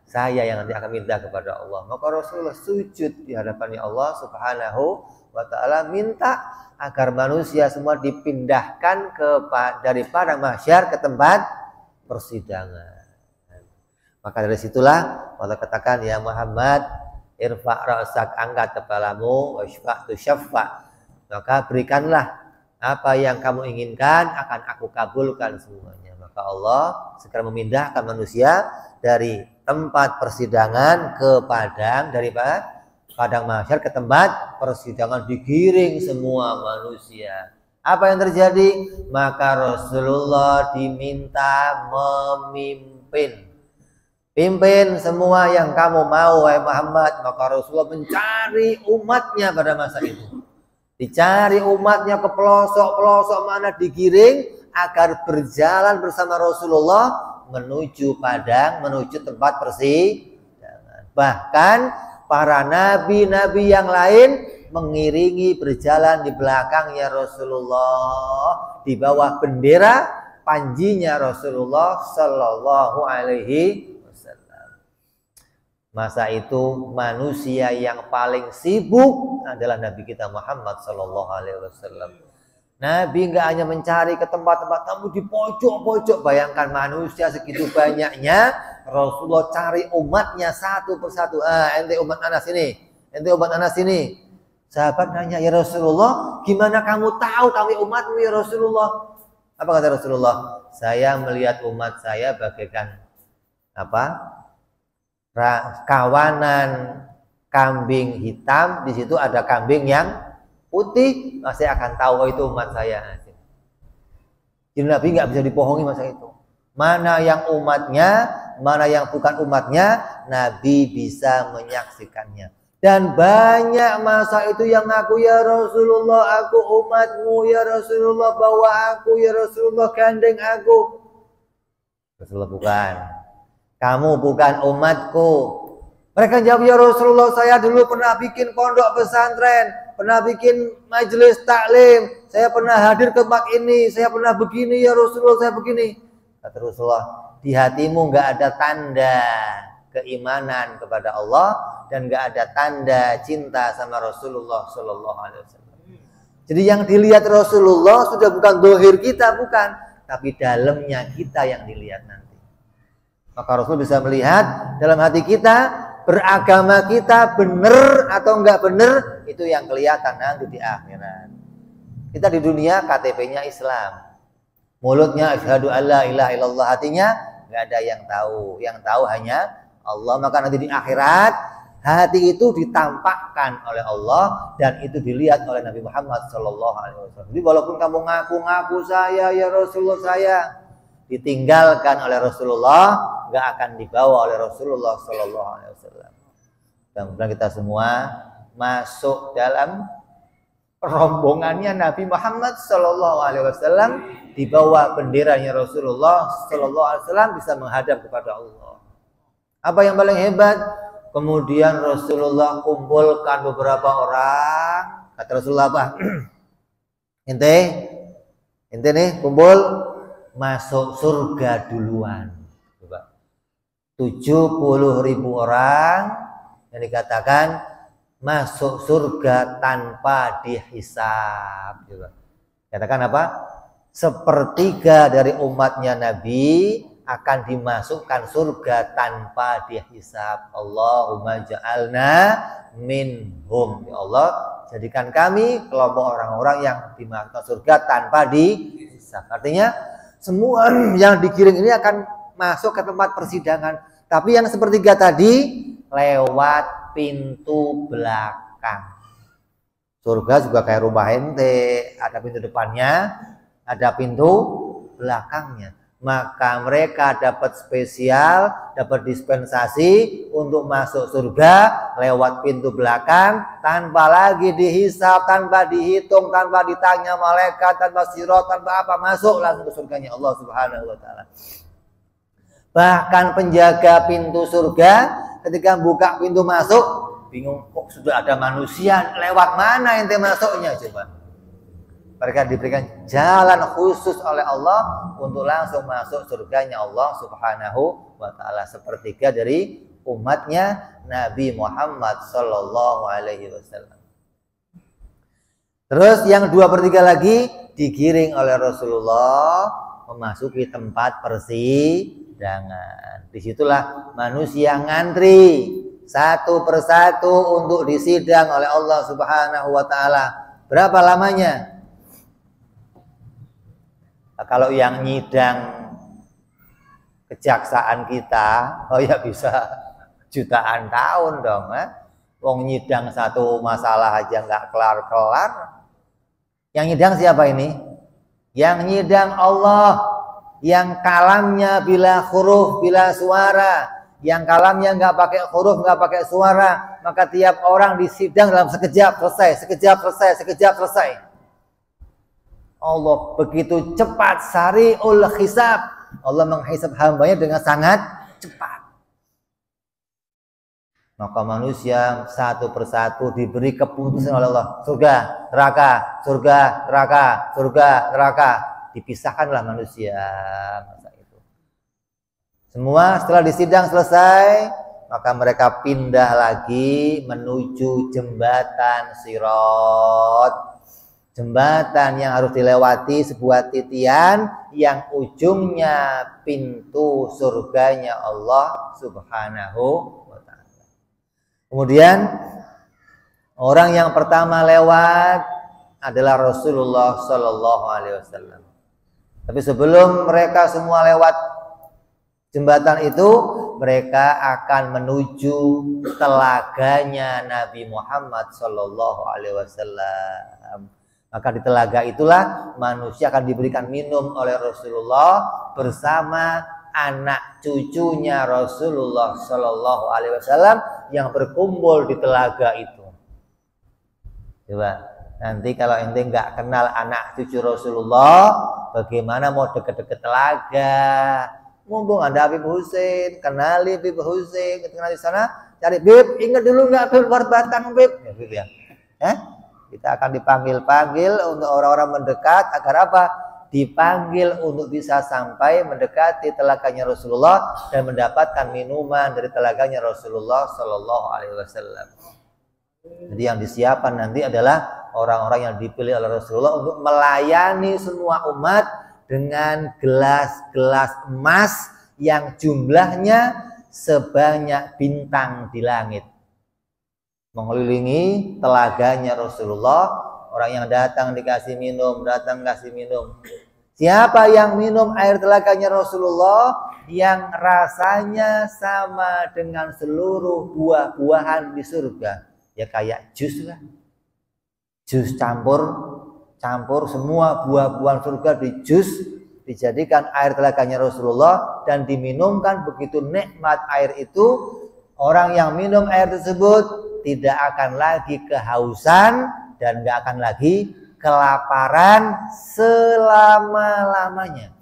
saya yang nanti akan minta kepada Allah. Maka Rasulullah sujud di hadapan Allah Subhanahu wa ta'ala, minta agar manusia semua dipindahkan dari padang mahsyar ke tempat persidangan. Maka dari situlah Allah katakan, ya Muhammad, irfa' ra'sak, angkat kepalamu, washfa' tu syaffa'. Maka berikanlah apa yang kamu inginkan, akan aku kabulkan semuanya. Maka Allah segera memindahkan manusia dari tempat persidangan ke dari padang mahsyar ke tempat persidangan, digiring semua manusia. Apa yang terjadi? Maka Rasulullah diminta memimpin. Pimpin semua yang kamu mau, wahai Muhammad. Maka Rasulullah mencari umatnya pada masa itu. Dicari umatnya ke pelosok-pelosok mana, digiring agar berjalan bersama Rasulullah menuju padang, menuju tempat persidangan. Bahkan para nabi-nabi yang lain mengiringi berjalan di belakangnya Rasulullah, di bawah bendera panjinya Rasulullah sallallahu alaihi. Masa itu manusia yang paling sibuk adalah Nabi kita Muhammad sallallahu alaihi wasallam. Nabi nggak hanya mencari ke tempat-tempat tamu di pojok-pojok. Bayangkan manusia segitu banyaknya, Rasulullah cari umatnya satu persatu. Ente umat Anas ini, ente umat Anas ini. Sahabat nanya, ya Rasulullah, gimana kamu tahu kami umatmu ya Rasulullah? Apa kata Rasulullah? Saya melihat umat saya bagaikan apa? Kawanan kambing hitam, di situ ada kambing yang putih, saya akan tahu itu umat saya. Jadi Nabi nggak bisa dibohongi masa itu. Mana yang umatnya, mana yang bukan umatnya, Nabi bisa menyaksikannya. Dan banyak masa itu yang ngaku, ya Rasulullah, aku umatmu, ya Rasulullah, bawa aku, ya Rasulullah, gandeng aku. Rasulullah, bukan. Kamu bukan umatku. Mereka jawab, ya Rasulullah, saya dulu pernah bikin pondok pesantren, pernah bikin majelis taklim, saya pernah hadir ke tempat ini, saya pernah begini, ya Rasulullah, saya begini. Kata Rasulullah, di hatimu nggak ada tanda keimanan kepada Allah dan nggak ada tanda cinta sama Rasulullah Sallallahu Alaihi Wasallam. Jadi yang dilihat Rasulullah sudah bukan dohir kita, bukan, tapi dalamnya kita yang dilihat nanti. Maka Rasul bisa melihat dalam hati kita, beragama kita benar atau enggak benar, itu yang kelihatan nanti di akhirat. Kita di dunia KTP-nya Islam, mulutnya asyhadu alla ilaha illallah, hatinya nggak ada yang tahu hanya Allah. Maka nanti di akhirat hati itu ditampakkan oleh Allah dan itu dilihat oleh Nabi Muhammad SAW. Jadi walaupun kamu ngaku-ngaku saya ya Rasulullah saya, ditinggalkan oleh Rasulullah, nggak akan dibawa oleh Rasulullah SAW. Dan kita semua masuk dalam rombongannya Nabi Muhammad SAW, di bawah benderanya Rasulullah SAW bisa menghadap kepada Allah. Apa yang paling hebat? Kemudian Rasulullah kumpulkan beberapa orang. Kata Rasulullah apa? Ente nih kumpul masuk surga duluan. Coba 70.000 orang yang dikatakan masuk surga tanpa dihisab. Coba katakan apa? Sepertiga dari umatnya Nabi akan dimasukkan surga tanpa dihisab. Allahumma ja'alna minhum. Ya Allah, jadikan kami kelompok orang-orang yang dimasukkan surga tanpa dihisab. Artinya semua yang digiring ini akan masuk ke tempat persidangan. Tapi yang sepertiga tadi lewat pintu belakang. Surga juga kayak rumah ente, ada pintu depannya, ada pintu belakangnya. Maka mereka dapat spesial, dapat dispensasi untuk masuk surga lewat pintu belakang tanpa lagi dihisab, tanpa dihitung, tanpa ditanya malaikat, tanpa sirat, tanpa apa, masuk langsung ke surganya Allah Subhanahu wa taala. Bahkan penjaga pintu surga ketika buka pintu masuk bingung, kok sudah ada manusia, lewat mana ente masuknya coba. Mereka diberikan jalan khusus oleh Allah untuk langsung masuk surganya Allah Subhanahu wa taala, sepertiga dari umatnya Nabi Muhammad sallallahu alaihi wasallam. Terus yang 2/3 lagi digiring oleh Rasulullah memasuki tempat persidangan. Disitulah manusia ngantri satu persatu untuk disidang oleh Allah Subhanahu wa taala. Berapa lamanya? Kalau yang nyidang kejaksaan kita, oh ya bisa jutaan tahun dong. Wong nyidang satu masalah aja nggak kelar-kelar. Yang nyidang siapa ini? Yang nyidang Allah, yang kalamnya bila huruf, bila suara, yang kalamnya nggak pakai huruf, nggak pakai suara, maka tiap orang disidang dalam sekejap selesai, sekejap selesai, sekejap selesai. Allah begitu cepat, sari'ul hisab. Allah menghisab hambanya dengan sangat cepat. Maka manusia satu persatu diberi keputusan oleh Allah. Surga, neraka, surga, neraka, surga, neraka. Dipisahkanlah manusia masa itu. Semua setelah disidang selesai, maka mereka pindah lagi menuju jembatan Sirat. Jembatan yang harus dilewati sebuah titian yang ujungnya pintu surganya Allah Subhanahu wa ta'ala. Kemudian orang yang pertama lewat adalah Rasulullah Sallallahu Alaihi Wasallam. Tapi sebelum mereka semua lewat jembatan itu, mereka akan menuju telaganya Nabi Muhammad Sallallahu Alaihi Wasallam. Maka di telaga itulah manusia akan diberikan minum oleh Rasulullah bersama anak cucunya Rasulullah Sallallahu Alaihi Wasallam yang berkumpul di telaga itu. Coba nanti kalau ente nggak kenal anak cucu Rasulullah, bagaimana mau deket-deket telaga? Mumpung ada Habib Husin, kenali Habib Husin, kenal di sana, cari Bib, ingat dulu nggak Bib luar batang Bib, ya, kita akan dipanggil-panggil untuk orang-orang mendekat agar apa? Dipanggil untuk bisa sampai mendekati telaganya Rasulullah dan mendapatkan minuman dari telaganya Rasulullah Sallallahu Alaihi Wasallam. Jadi yang disiapkan nanti adalah orang-orang yang dipilih oleh Rasulullah untuk melayani semua umat dengan gelas-gelas emas yang jumlahnya sebanyak bintang di langit. Mengelilingi telaganya Rasulullah, orang yang datang dikasih minum, datang kasih minum. Siapa yang minum air telaganya Rasulullah yang rasanya sama dengan seluruh buah-buahan di surga, ya kayak jus lah, jus campur semua buah-buahan surga di jus, dijadikan air telaganya Rasulullah dan diminumkan. Begitu nikmat air itu, orang yang minum air tersebut tidak akan lagi kehausan dan gak akan lagi kelaparan selama-lamanya.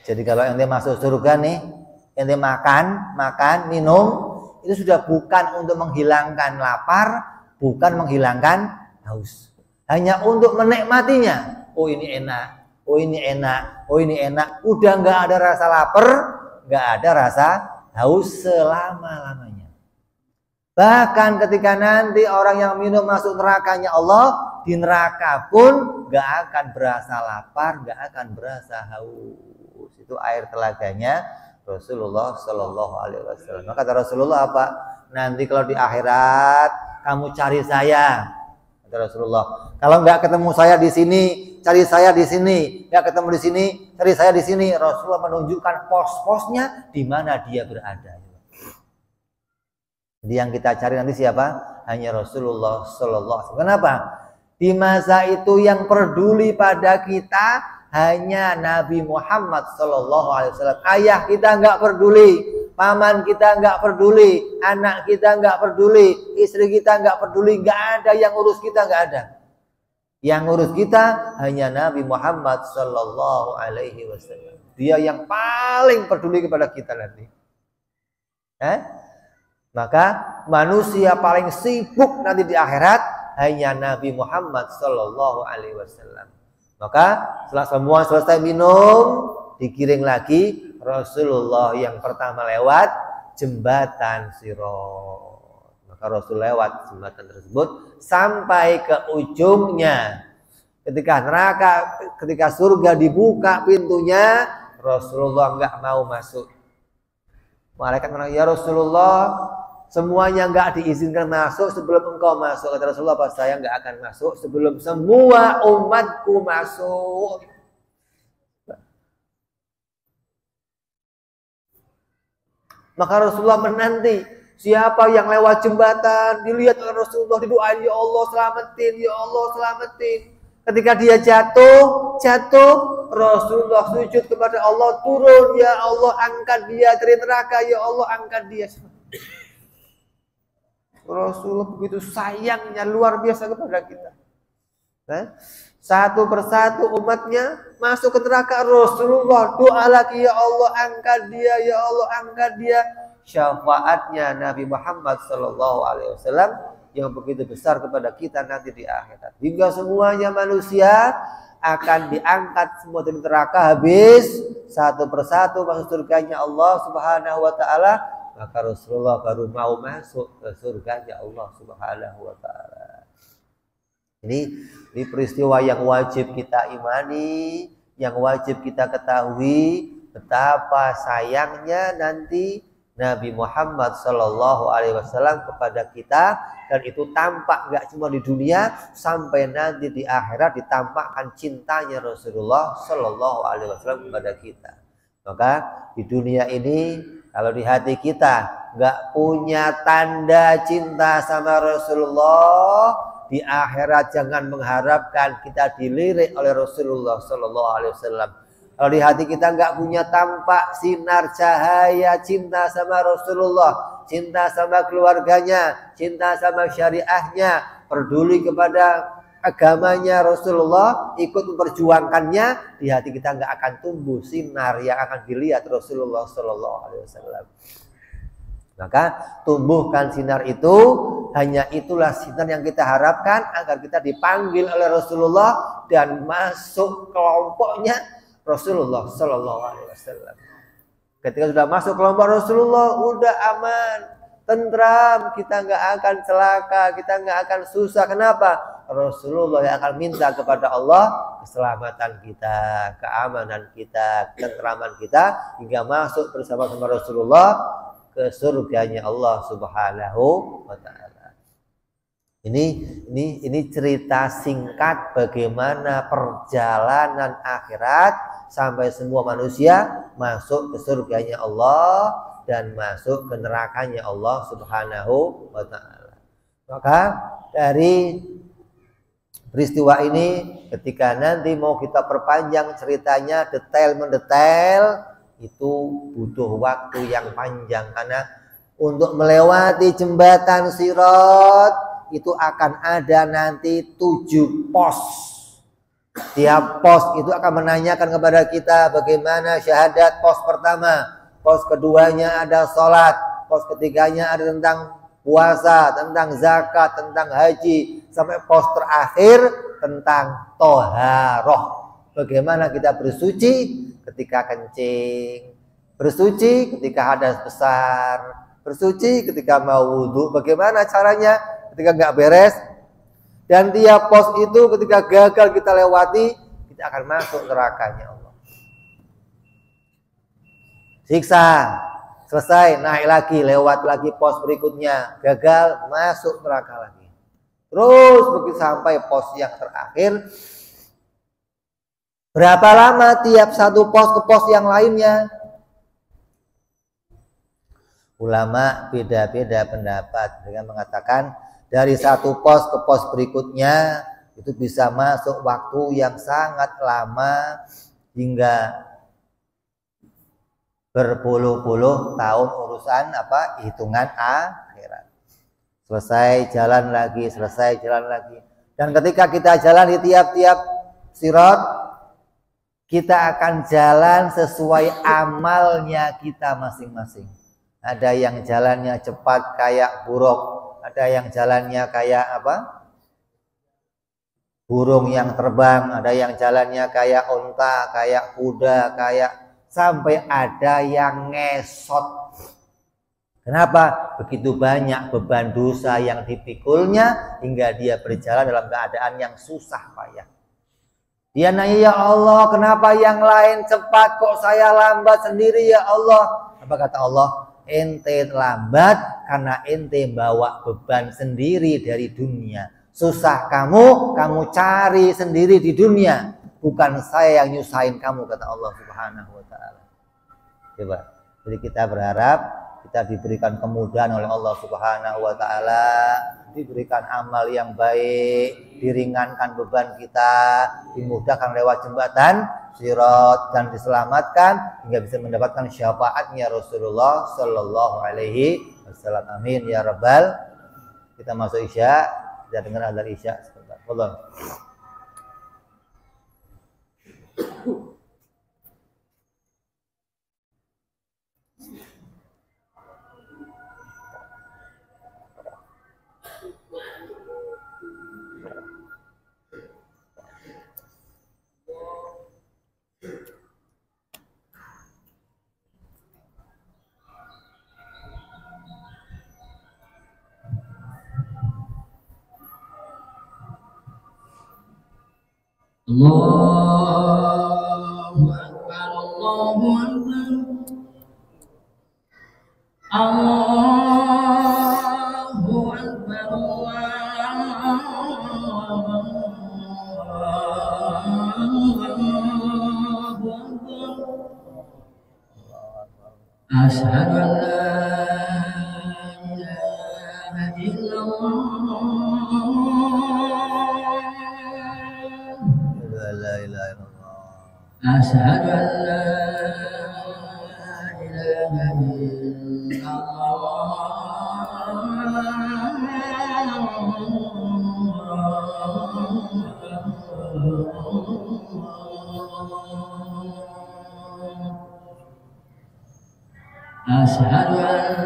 Jadi kalau ente masuk surga nih, ente makan, minum, itu sudah bukan untuk menghilangkan lapar, bukan menghilangkan haus. Hanya untuk menikmatinya. Oh ini enak, oh ini enak, oh ini enak. Udah nggak ada rasa lapar, nggak ada rasa haus selama-lamanya. Bahkan ketika nanti orang yang minum masuk nerakanya Allah, di neraka pun nggak akan berasa lapar, nggak akan berasa haus. Itu air telaganya Rasulullah Shallallahu Alaihi Wasallam. Maka kata Rasulullah apa? Nanti kalau di akhirat kamu cari saya, kata Rasulullah. Kalau nggak ketemu saya di sini, cari saya di sini. Nggak ketemu di sini, cari saya di sini. Rasulullah menunjukkan pos-posnya di mana dia berada. Jadi yang kita cari nanti siapa? Hanya Rasulullah Shallallahu Alaihi Wasallam. Kenapa? Di masa itu yang peduli pada kita hanya Nabi Muhammad Sallallahu Alaihi Wasallam. Ayah kita nggak peduli, paman kita nggak peduli, anak kita nggak peduli, istri kita nggak peduli, nggak ada yang urus kita, nggak ada. Yang urus kita hanya Nabi Muhammad Sallallahu Alaihi Wasallam. Dia yang paling peduli kepada kita nanti. Maka manusia paling sibuk nanti di akhirat hanya Nabi Muhammad Sallallahu Alaihi Wasallam. Maka setelah semua selesai minum, digiring lagi Rasulullah yang pertama lewat jembatan Sirat. Maka Rasul lewat jembatan tersebut sampai ke ujungnya. Ketika surga dibuka pintunya, Rasulullah nggak mau masuk. Malaikat bilang, ya Rasulullah, semuanya nggak diizinkan masuk sebelum engkau masuk. Kata Rasulullah, apa saya nggak akan masuk sebelum semua umatku masuk. Maka Rasulullah menanti siapa yang lewat jembatan, dilihat oleh Rasulullah, didoain, ya Allah selamatin, ya Allah selamatin. Ketika dia jatuh, Rasulullah sujud kepada Allah, turun, ya Allah angkat dia dari neraka, ya Allah angkat dia. Rasulullah begitu sayangnya luar biasa kepada kita. Satu persatu umatnya masuk ke neraka, Rasulullah doa lagi, ya Allah angkat dia, ya Allah angkat dia. Syafaatnya Nabi Muhammad Sallallahu Alaihi Wasallam yang begitu besar kepada kita nanti di akhirat. Hingga semuanya manusia akan diangkat semua dari neraka, habis satu persatu masuk surganya Allah Subhanahu Wa Taala. Maka Rasulullah baru mau masuk ke surganya Allah Subhanahu Wa Taala. Ini peristiwa yang wajib kita imani, yang wajib kita ketahui betapa sayangnya nanti Nabi Muhammad Sallallahu Alaihi Wasallam kepada kita, dan itu tampak gak cuma di dunia, sampai nanti di akhirat ditampakkan cintanya Rasulullah Sallallahu Alaihi Wasallam kepada kita. Maka di dunia ini kalau di hati kita nggak punya tanda cinta sama Rasulullah, di akhirat jangan mengharapkan kita dilirik oleh Rasulullah Sallallahu Alaihi Wasallam. Kalau di hati kita nggak punya tampak sinar cahaya cinta sama Rasulullah, cinta sama keluarganya, cinta sama syariahnya, peduli kepada agamanya Rasulullah, ikut memperjuangkannya, di hati kita nggak akan tumbuh sinar yang akan dilihat Rasulullah Sallallahu Alaihi Wasallam. Maka tumbuhkan sinar itu, hanya itulah sinar yang kita harapkan agar kita dipanggil oleh Rasulullah dan masuk kelompoknya Rasulullah Sallallahu Alaihi Wasallam. Ketika sudah masuk kelompok Rasulullah, udah aman, tentram, kita nggak akan celaka, kita nggak akan susah. Kenapa? Rasulullah yang akan minta kepada Allah keselamatan kita, keamanan kita, ketentraman kita, hingga masuk bersama-sama Rasulullah ke surganya Allah Subhanahu wa Ta'ala. Ini cerita singkat bagaimana perjalanan akhirat sampai semua manusia masuk ke surganya Allah dan masuk ke nerakanya Allah Subhanahu wa ta'ala. Maka dari peristiwa ini ketika nanti mau kita perpanjang ceritanya detail mendetail itu butuh waktu yang panjang, karena untuk melewati jembatan Sirat itu akan ada nanti 7 pos. Tiap pos itu akan menanyakan kepada kita bagaimana syahadat. Pos pertama, pos keduanya ada sholat, pos ketiganya ada tentang puasa, tentang zakat, tentang haji, sampai pos terakhir tentang toharoh. Bagaimana kita bersuci ketika kencing, bersuci ketika hadas besar, bersuci ketika mau wudhu, bagaimana caranya ketika nggak beres. Dan tiap pos itu ketika gagal kita lewati, kita akan masuk nerakanya Allah. Siksa, selesai, naik lagi, lewat lagi pos berikutnya, gagal, masuk neraka lagi. Terus begitu sampai pos yang terakhir. Berapa lama tiap satu pos ke pos yang lainnya? Ulama beda-beda pendapat dengan mengatakan dari satu pos ke pos berikutnya itu bisa masuk waktu yang sangat lama hingga berpuluh-puluh tahun urusan hitungan akhirat. Selesai jalan lagi, selesai jalan lagi. Dan ketika kita jalan di tiap-tiap sirat, kita akan jalan sesuai amalnya kita masing-masing. Ada yang jalannya cepat kayak buruk, ada yang jalannya kayak burung yang terbang, ada yang jalannya kayak unta, kayak kuda, kayak sampai ada yang ngesot. Kenapa? Begitu banyak beban dosa yang dipikulnya hingga dia berjalan dalam keadaan yang susah payah. Dia nanya, ya Allah, kenapa yang lain cepat kok saya lambat sendiri ya Allah? Apa kata Allah? Ente lambat karena ente bawa beban sendiri dari dunia. Susah kamu cari sendiri di dunia. Bukan saya yang nyusahin kamu, kata Allah Subhanahu wa ta'ala. Coba. Jadi kita berharap kita diberikan kemudahan oleh Allah Subhanahu wa ta'ala, diberikan amal yang baik, diringankan beban kita, dimudahkan lewat jembatan Sirat dan diselamatkan hingga bisa mendapatkan syafaatnya Rasulullah Sallallahu Alaihi Wasallam. Amin ya Rabbal. Kita masuk Isya, kita dengar azan Isya sebentar. Allah. Allahu Akbar, Allahu Akbar, Allahu Akbar, Allahu Akbar. Asyhadu an la ilaha illallah. Asyhadu an la ilaha illallah. Asyhadu anna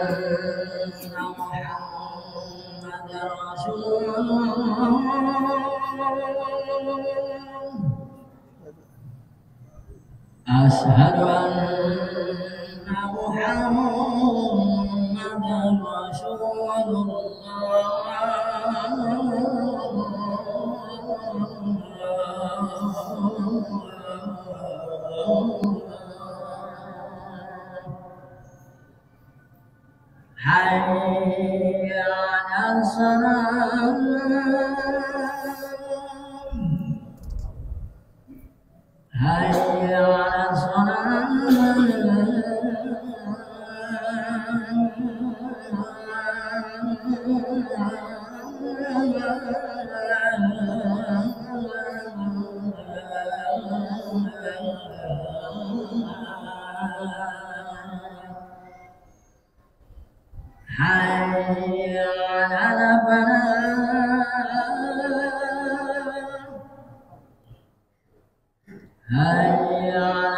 Muhammadar Rasulullah. Asyhadu anna Muhammadar Rasulullah. Hayya 'alas السلام حي على حي على الفلاح حي على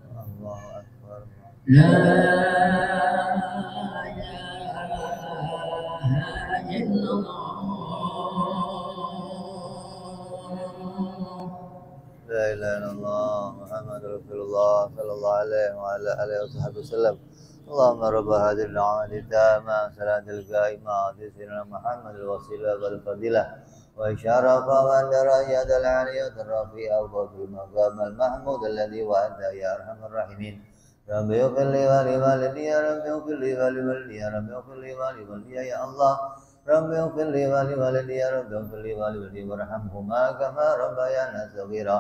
Allahu Akbar. لا إله إلا الله La ilaha illallah Muhammadur Rasulullah sallallahu alaihi wa ala alihi wasallam. Allahumma rabb hadhihi al-'amali tamma salatil qaimah fi sayyidina Muhammadil wasilah wal fadilah wa syarafa wa darajat al-'aliyat ar-rafi'ah wa bil maqam al-mahmud alladhi wa'ada ya arhamar rahimin. Rabbi ighfir li wa li walidi ya Rabbi ighfir li wa li walidi ya Rabbi ighfir li wa li walidi ya Allah. Rabbi ighfir li wa li walidi ya Rabbi ighfir li wa li walidi warhamhuma kama rabbayana shaghira.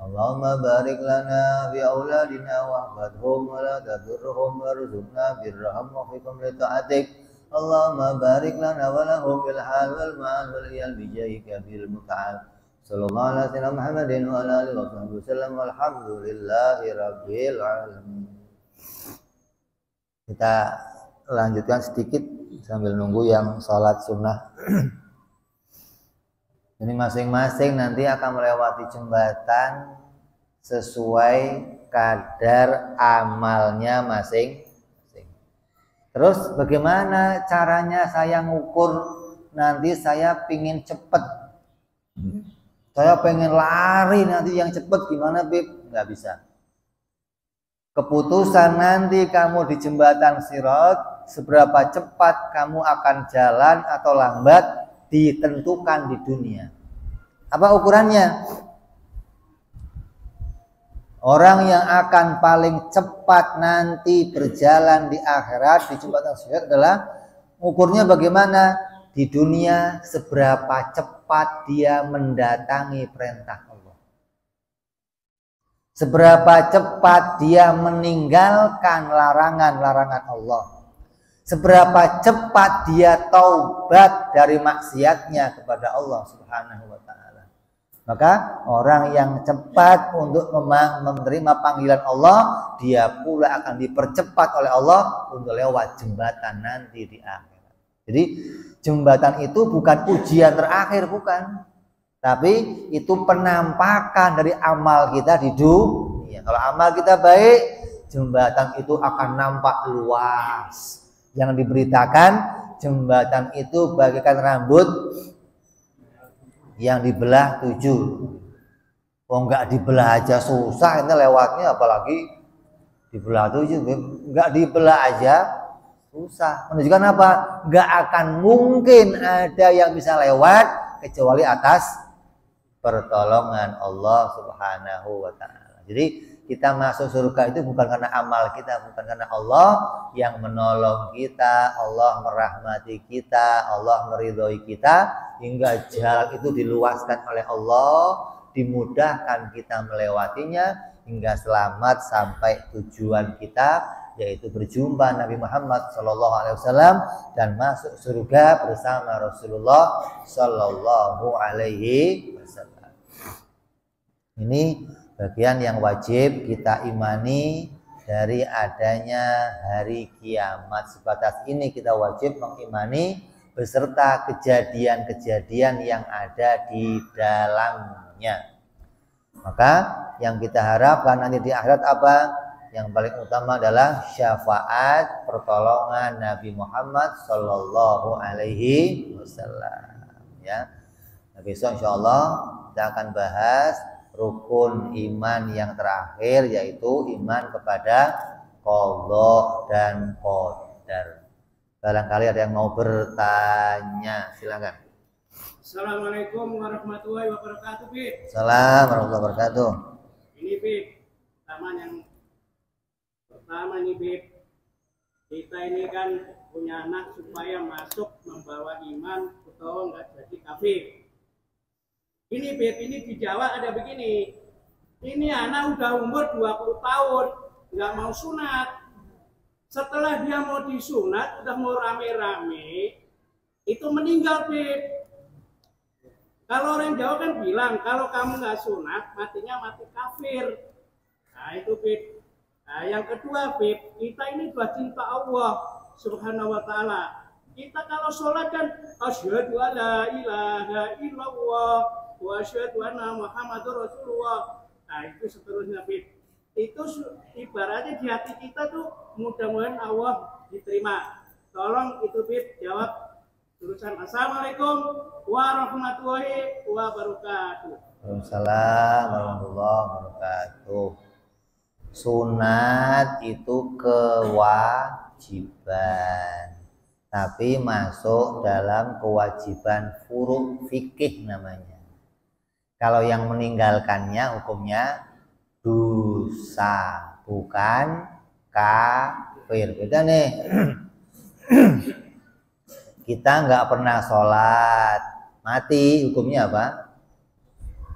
Allahumma barik lana fi auladina wahfadhum wa la tadurruhum warzuqna birraham wa fikum li ta'atik. Allahumma barik lana wa lahum bil hal wal mal wal iyal bi jahika bil muta'al. Sallallahu alaihi wasallam Muhammadin wa ala alihi wasallam walhamdulillahi rabbil alamin. Kita lanjutkan sedikit sambil nunggu yang sholat sunnah. Jadi masing-masing nanti akan melewati jembatan sesuai kadar amalnya masing-masing. Terus bagaimana caranya saya ngukur nanti saya pingin cepet, saya pengen lari nanti yang cepet gimana Bib? Nggak bisa. Keputusan nanti kamu di jembatan Sirat, seberapa cepat kamu akan jalan atau lambat ditentukan di dunia. Apa ukurannya? Orang yang akan paling cepat nanti berjalan di akhirat di jembatan Sirat adalah ukurnya bagaimana? Di dunia seberapa cepat dia mendatangi perintah Allah. Seberapa cepat dia meninggalkan larangan-larangan Allah. Seberapa cepat dia taubat dari maksiatnya kepada Allah Subhanahu wa ta'ala. Maka orang yang cepat untuk menerima panggilan Allah, dia pula akan dipercepat oleh Allah untuk lewat jembatan nanti di akhirat. Jadi jembatan itu bukan ujian terakhir, bukan. Tapi itu penampakan dari amal kita di dunia. Kalau amal kita baik, jembatan itu akan nampak luas. Yang diberitakan jembatan itu bagaikan rambut yang dibelah 7. Oh enggak dibelah aja susah, ini lewatnya apalagi dibelah 7. Enggak dibelah aja susah. Menunjukkan apa? Enggak akan mungkin ada yang bisa lewat kecuali atas pertolongan Allah Subhanahu wa ta'ala. Jadi kita masuk surga itu bukan karena amal kita, bukan karena Allah yang menolong kita, Allah merahmati kita, Allah meridhoi kita, hingga jalan itu diluaskan oleh Allah, dimudahkan kita melewatinya hingga selamat sampai tujuan kita, yaitu berjumpa Nabi Muhammad SAW dan masuk surga bersama Rasulullah SAW. Ini bagian yang wajib kita imani dari adanya hari kiamat. Sebatas ini kita wajib mengimani beserta kejadian-kejadian yang ada di dalamnya. Maka yang kita harapkan nanti di akhirat apa? yang paling utama adalah syafaat pertolongan Nabi Muhammad Sallallahu Alaihi Wasallam. Ya, nah, besok insya Allah kita akan bahas rukun iman yang terakhir, yaitu iman kepada qadha dan qadar. Barangkali ada yang mau bertanya, silakan. Assalamualaikum warahmatullahi wabarakatuh, Bib. Assalamualaikum warahmatullahi wabarakatuh. Ini Bib, pertama nih Bib, kita ini kan punya anak supaya masuk membawa iman atau enggak jadi kafir. Ini Bib, ini di Jawa ada begini. Ini anak udah umur 20 tahun, nggak mau sunat. Setelah dia mau disunat, udah mau rame-rame, itu meninggal Bib. Kalau orang Jawa kan bilang, kalau kamu nggak sunat, matinya mati kafir. Nah itu Bib. Nah yang kedua Bib, kita ini sudah cinta Allah Subhanahu wa ta'ala. Kita kalau sholat kan, asyhadu alla ilaha illallah wa asyhadu anna Muhammadur Rasulullah. Nah itu seterusnya Bib. Itu ibaratnya di hati kita tuh mudah-mudahan Allah diterima. Tolong itu Bib jawab. Assalamualaikum warahmatullahi wabarakatuh. Waalaikumsalam warahmatullahi wabarakatuh. Sunat itu kewajiban, tapi masuk dalam kewajiban furu' fikih namanya. Kalau yang meninggalkannya hukumnya dosa, bukan kafir. Beda nih. Kita nggak pernah sholat, mati, hukumnya apa?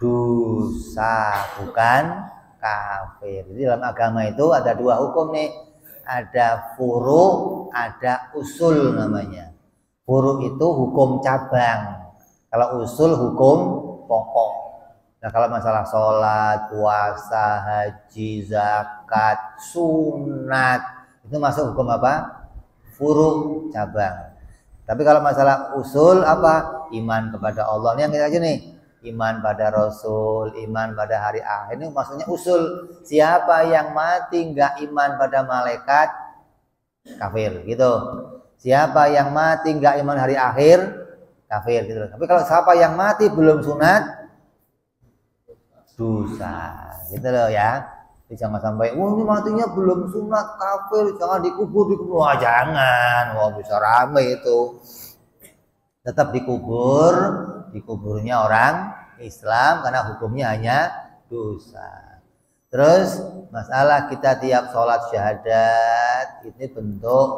Dosa, bukan kafir. Jadi dalam agama itu ada dua hukum nih, ada furu', ada usul namanya. Furu' itu hukum cabang, kalau usul hukum pokok. Nah kalau masalah sholat, puasa, haji, zakat, sunat, itu masuk hukum apa? Furu' cabang. Tapi kalau masalah usul apa? Iman kepada Allah. Ini yang kita aja nih. Iman pada Rasul, iman pada hari akhir. Ini maksudnya usul. Siapa yang mati nggak iman pada malaikat, kafir gitu. Siapa yang mati nggak iman hari akhir, kafir gitu. Tapi kalau siapa yang mati belum sunat, dosa. Gitu loh ya. Jadi jangan sampai, ini matinya belum sunat, kafir, jangan dikubur. Wah jangan, wah bisa rame itu. Tetap dikubur, dikuburnya orang Islam karena hukumnya hanya dosa. Terus masalah kita tiap sholat syahadat, ini bentuk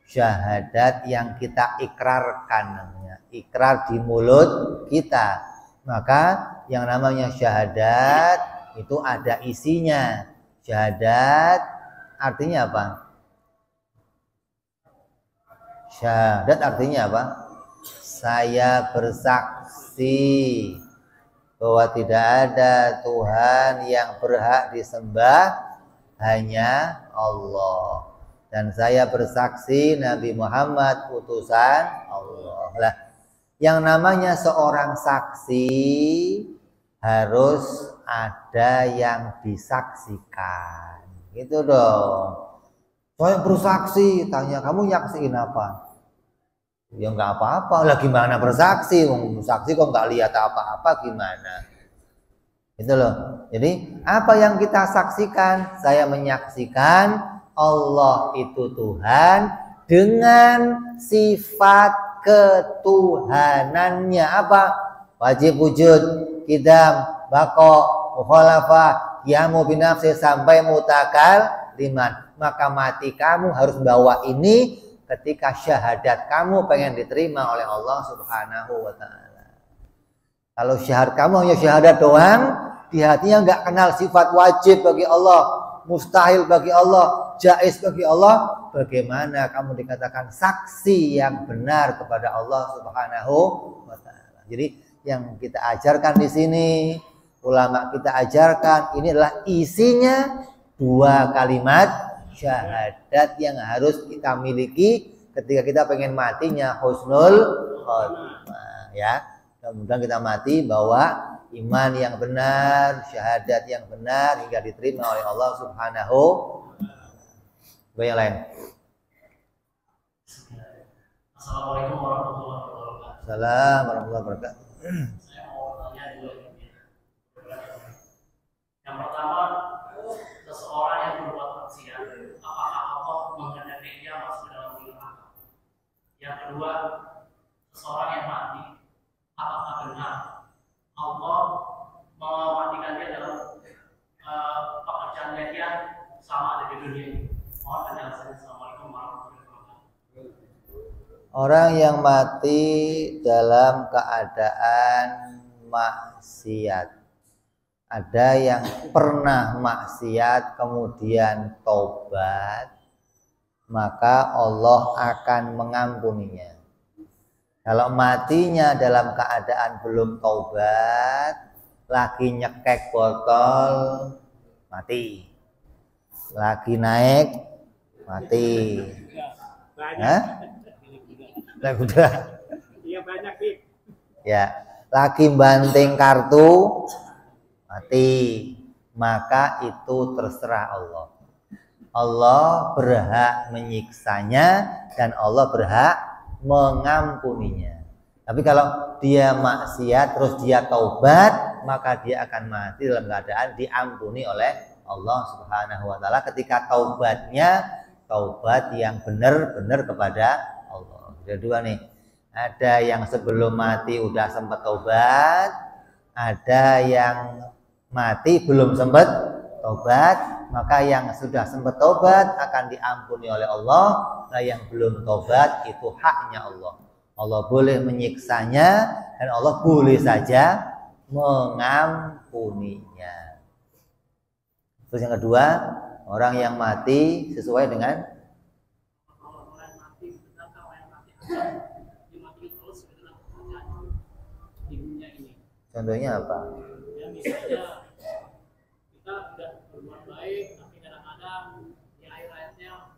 syahadat yang kita ikrarkan namanya. Ikrar di mulut kita. Maka yang namanya syahadat itu ada isinya. Syahadat artinya apa? Syahadat artinya apa? Saya bersaksi bahwa tidak ada Tuhan yang berhak disembah, hanya Allah. Dan saya bersaksi Nabi Muhammad utusan Allah. Lah, yang namanya seorang saksi harus ada yang disaksikan, gitu dong. Saya bersaksi, tanya kamu nyaksiin apa? Ya nggak apa-apa, lah gimana bersaksi? Saksi kok nggak lihat apa-apa, gimana? Itu loh. Jadi apa yang kita saksikan? Saya menyaksikan Allah itu Tuhan dengan sifat ketuhanannya apa? Wajib wujud, qidam, baqo, mukhalafah, qiyamu binafsi sampai mutakal liman. Maka mati kamu harus bawa ini ketika syahadat kamu pengen diterima oleh Allah Subhanahu wa ta'ala. Kalau syahadat kamu hanya syahadat doang, di hatinya nggak kenal sifat wajib bagi Allah, mustahil bagi Allah, jaiz bagi Allah, bagaimana kamu dikatakan saksi yang benar kepada Allah Subhanahu wa ta'ala. Jadi yang kita ajarkan di sini, ulama kita ajarkan, ini adalah isinya dua kalimat syahadat yang harus kita miliki ketika kita pengen matinya husnul khotimah, ya. Mudah-mudahan kita mati bawa iman yang benar, syahadat yang benar hingga diterima oleh Allah Subhanahu Yang lain. Assalamualaikum warahmatullahi wabarakatuh. Salam warahmatullahi wabarakatuh. Saya mau tanya dua ini. Yang pertama, seseorang yang berbuat maksiat, apakah Allah menghendaki dia masuk dalam neraka? Yang kedua, seseorang yang mati, apakah benar Allah mematikan dia dalam pekerjaannya dia sama ada di dunia ini? Mohon penjelasannya. Assalamualaikum warahmatullahi wabarakatuh. Orang yang mati dalam keadaan maksiat. Ada yang pernah maksiat kemudian taubat, maka Allah akan mengampuninya. Kalau matinya dalam keadaan belum taubat, lagi nyekek botol, mati. Lagi naik, mati. Banyak. Lah udah. Iya banyak sih. Ya, lagi banting kartu, mati. Maka itu terserah Allah. Allah berhak menyiksanya dan Allah berhak mengampuninya. Tapi kalau dia maksiat terus dia taubat, maka dia akan mati dalam keadaan diampuni oleh Allah Subhanahu wa taala ketika taubatnya taubat yang benar-benar kepada Allah. Ada dua nih. Ada yang sebelum mati udah sempat taubat, ada yang mati belum sempat taubat, maka yang sudah sempat taubat akan diampuni oleh Allah. Nah, yang belum taubat itu haknya Allah. Allah boleh menyiksanya dan Allah boleh saja mengampuninya. Terus yang kedua, orang yang mati sesuai dengan contohnya apa? Ya misalnya kita sudah berbuat baik, tapi kadang-kadang di akhir-akhirnya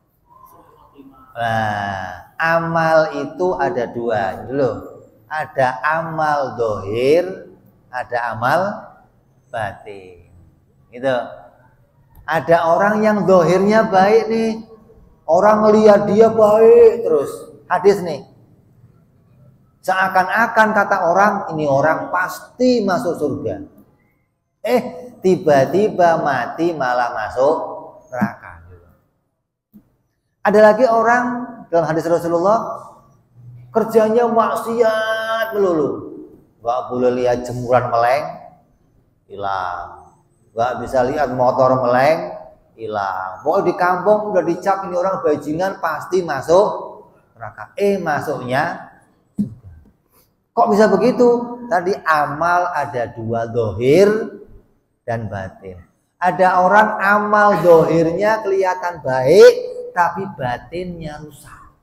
suul khotimah. Nah, amal itu ada dua dulu. Ada amal dohir, ada amal batin. Gitu. Ada orang yang dohirnya baik nih, orang ngelihat dia baik terus. Hadis nih, seakan-akan kata orang ini orang pasti masuk surga. Tiba-tiba mati malah masuk neraka. Ada lagi orang dalam hadis Rasulullah kerjanya maksiat melulu, nggak boleh lihat jemuran meleng, hilang. Nggak bisa lihat motor meleng, hilang. Mau di kampung udah dicap ini orang bajingan pasti masuk neraka. Masuknya kok bisa begitu? Tadi amal ada dua, dohir dan batin. Ada orang amal dohirnya kelihatan baik, tapi batinnya rusak.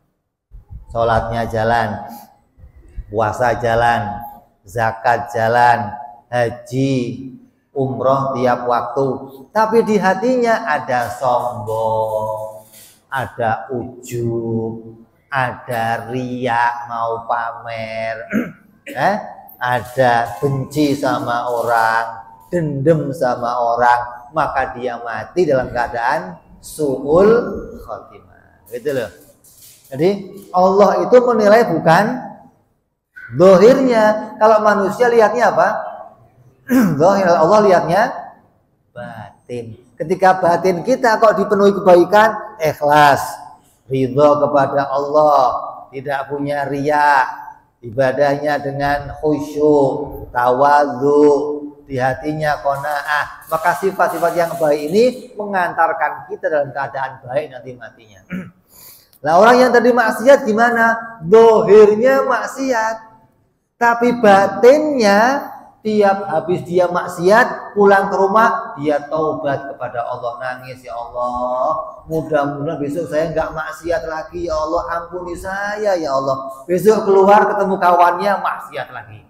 Sholatnya jalan, puasa jalan, zakat jalan, haji, umroh tiap waktu, tapi di hatinya ada sombong, ada ujub, ada riya mau pamer, ada benci sama orang, dendam sama orang, maka dia mati dalam keadaan suul khotimah. Gitu loh. Jadi Allah itu menilai bukan dohirnya. Kalau manusia lihatnya apa? Zahir, Allah lihatnya batin. Ketika batin kita kok dipenuhi kebaikan, ikhlas, ridho kepada Allah, tidak punya riya, ibadahnya dengan khusyuk, tawadhu, di hatinya qanaah, maka sifat-sifat yang baik ini mengantarkan kita dalam keadaan baik nanti matinya. Nah, orang yang tadi maksiat gimana? Dohirnya maksiat, tapi batinnya tiap habis dia maksiat pulang ke rumah dia taubat kepada Allah, nangis, ya Allah mudah-mudahan besok saya nggak maksiat lagi, ya Allah ampuni saya, ya Allah. Besok keluar ketemu kawannya maksiat lagi,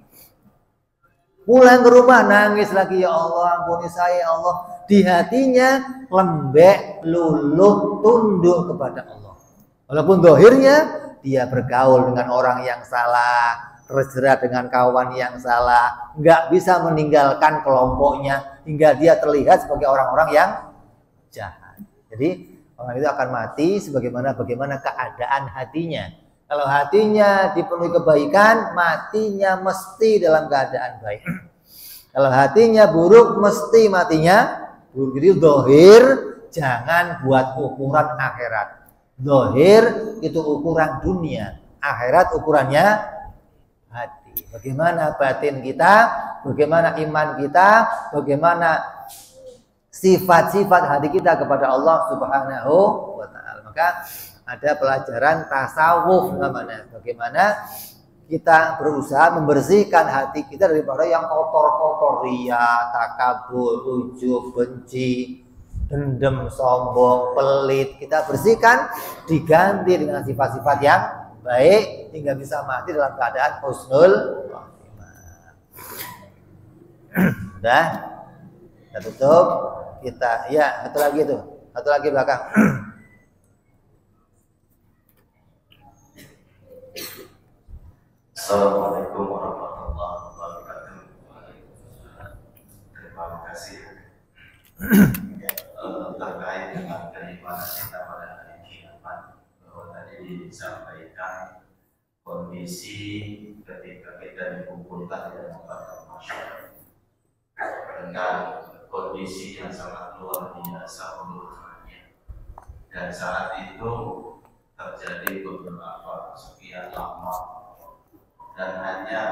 pulang ke rumah nangis lagi, ya Allah ampuni saya, ya Allah. Di hatinya lembek, luluh, tunduk kepada Allah, walaupun dohirnya dia bergaul dengan orang yang salah, terjerat dengan kawan yang salah, nggak bisa meninggalkan kelompoknya hingga dia terlihat sebagai orang-orang yang jahat. Jadi Orang itu akan mati bagaimana keadaan hatinya. Kalau hatinya dipenuhi kebaikan, matinya mesti dalam keadaan baik. Kalau hatinya buruk, mesti matinya buruk. Jadi dohir jangan buat ukuran akhirat. Dohir itu ukuran dunia, akhirat ukurannya hati. Bagaimana batin kita, bagaimana iman kita, bagaimana sifat-sifat hati kita kepada Allah Subhanahu wa ta'ala. Maka ada pelajaran tasawuf namanya. Bagaimana kita berusaha membersihkan hati kita daripada yang kotor-kotor, riya, takabur, ujub, benci, dendam, sombong, pelit. Kita bersihkan, diganti dengan sifat-sifat yang baik hingga bisa mati dalam keadaan husnul khotimah. Udah? Kita tutup. Kita, ya, satu lagi tuh. Satu lagi belakang. Assalamualaikum warahmatullahi wabarakatuh. Terima kasih. Terkait dengan keimanan kita pada hari kiamat, bahwa tadi disampaikan kondisi ketika kita dikumpulkan di dalam padang mahsyar dengan kondisi yang sangat luar biasa menurutnya, dan saat itu terjadi beberapa sekian lama, dan hanya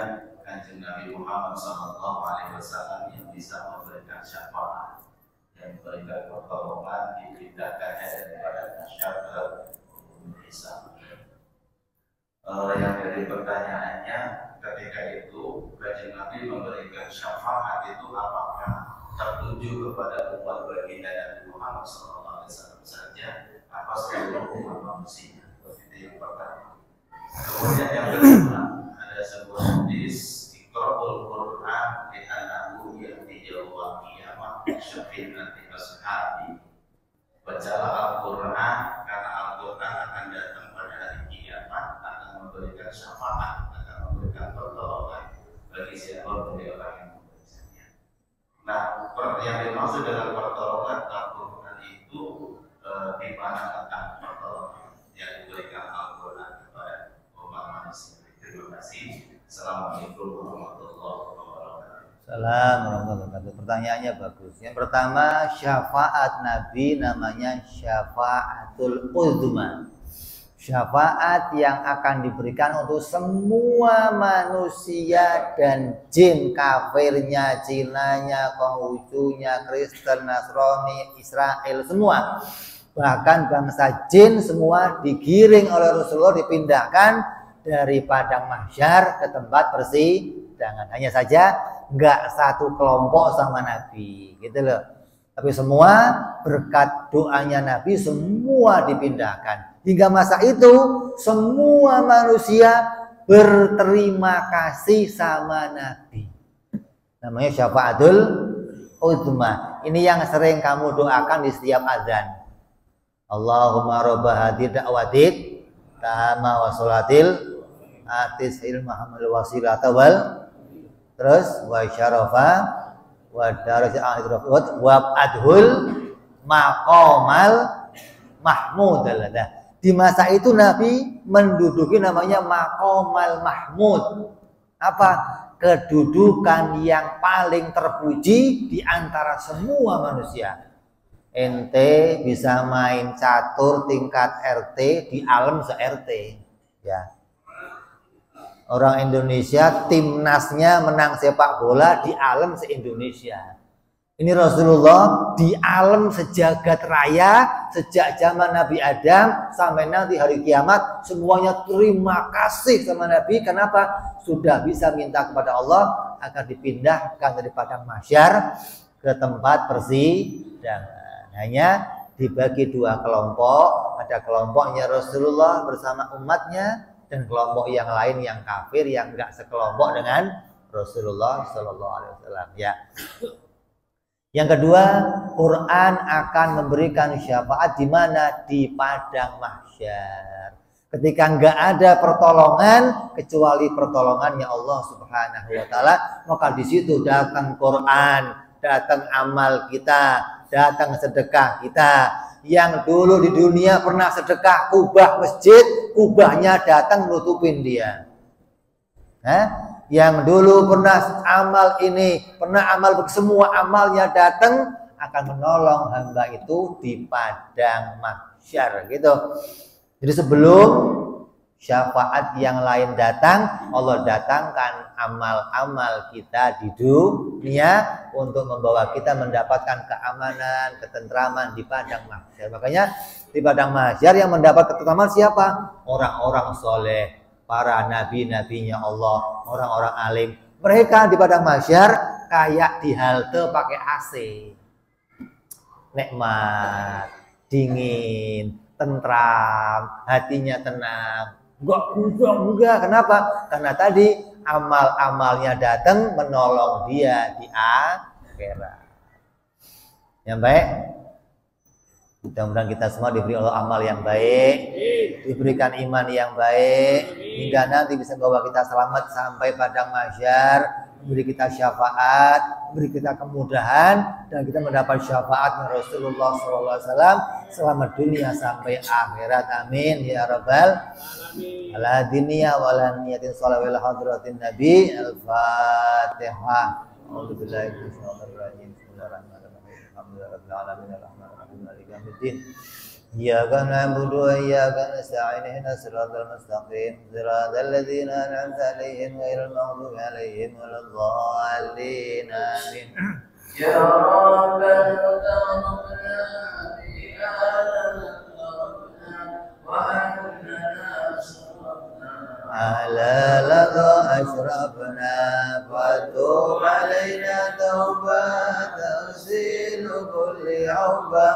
Kanjeng Nabi Muhammad SAW yang bisa memberikan syafaat, yang memberikan pertolongan dipindahkannya daripada mahsyar ke Islam. Yang jadi pertanyaannya, ketika itu Kanjeng Nabi memberikan syafaat itu apakah tertuju kepada umat baginda Nabi Muhammad SAW saja, apa seluruh umat manusia? Itu yang pertama. Kemudian yang kedua, ada sebuah hadis, Iqra'ul Qur'an bi annahu ya'ti yawmal qiyamah syafi'an li ashabi. Bacalah Al-Qur'an karena Al-Qur'an akan datang pada hari kiamat, akan memberikan syafaat, akan memberikan pertolongan bagi siapa dari orang yang membacanya. Nah, yang dimaksud dengan pertolongan Al-Qur'an itu di mana letak pertolongan yang diberikan Al-Qur'an kepada umat manusia. Terima kasih. Assalamualaikum warahmatullahi wabarakatuh. Assalamualaikum warahmatullahi wabarakatuh. Pertanyaannya bagus. Yang pertama, syafaat Nabi namanya syafaatul uzma. Syafaat yang akan diberikan untuk semua manusia dan jin, kafirnya, Cinanya, Konghucunya, Kristen, Nasrani, Israel, semua. Bahkan bangsa jin semua digiring oleh Rasulullah, dipindahkan dari padang mahsyar ke tempat persidangan. Hanya saja nggak satu kelompok sama Nabi, gitu loh. Tapi semua berkat doanya Nabi semua dipindahkan. Hingga masa itu semua manusia berterima kasih sama Nabi. Namanya syafaatul uzma. Ini yang sering kamu doakan di setiap azan. Allahumma robba hadid da'watik tama wa sholatil atis ilmahamul wasilata wal terus wa syarafa wa darajat wa adhul maqamal mahmud. Di masa itu Nabi menduduki namanya maqamal mahmud. Apa? Kedudukan yang paling terpuji di antara semua manusia. Ente bisa main catur tingkat RT di alam se-RT, ya. Orang Indonesia timnasnya menang sepak bola di alam se-Indonesia. Ini Rasulullah di alam sejagat raya sejak zaman Nabi Adam sampai nanti hari kiamat semuanya terima kasih sama Nabi. Kenapa? Sudah bisa minta kepada Allah agar dipindahkan dari padang mahsyar ke tempat persidangan. Hanya dibagi dua kelompok, ada kelompoknya Rasulullah bersama umatnya dan kelompok yang lain yang kafir yang enggak sekelompok dengan Rasulullah Sallallahu Alaihi Wasallam. Ya. Yang kedua, Quran akan memberikan syafaat di mana? Di padang mahsyar. Ketika enggak ada pertolongan kecuali pertolongannya Allah Subhanahu wa taala, maka di situ datang Quran, datang amal kita, datang sedekah kita, yang dulu di dunia pernah sedekah kubah masjid, kubahnya datang nutupin dia. Yang dulu pernah amal ini, pernah amal, semua amalnya datang akan menolong hamba itu di padang mahsyar gitu. Jadi sebelum syafaat yang lain datang, Allah datangkan amal-amal kita di dunia untuk membawa kita mendapatkan keamanan, ketentraman di padang mahsyar. Makanya di padang mahsyar yang mendapat ketentraman siapa? Orang-orang soleh, para nabi-nabinya Allah, orang-orang alim. Mereka di padang mahsyar kayak di halte pakai AC. Nikmat, dingin, tentram, hatinya tenang. Enggak kusuk juga. Kenapa? Karena tadi amal-amalnya datang menolong dia di akhirat. Yang baik, mudah-mudahan kita semua diberi Allah amal yang baik, diberikan iman yang baik, hingga nanti bisa bawa kita selamat sampai padang mahsyar, beri kita syafaat, beri kita kemudahan, dan kita mendapat syafaat Rasulullah SAW selamat dunia sampai akhirat. Amin ya rabbal ala diniyah wa ala niyatin sholawil hadratin nabi. Al-Fatihah. A'udzubillahi minasyaitonir rajim. Bismillahirrahmanirrahim. Alhamdulillahirabbil alamin arrahmanir rahim maliki yaumiddin. Iyyaka na'budu wa iyyaka nasta'in ihdinas siratal mustaqim siratal ladzina an'amta 'alaihim ghairil maghdubi 'alaihim waladdallin. Amin. Ya Rabbana taqabbal bi على لظى أشرفنا فتوب علينا توبة تغسل كل عوبة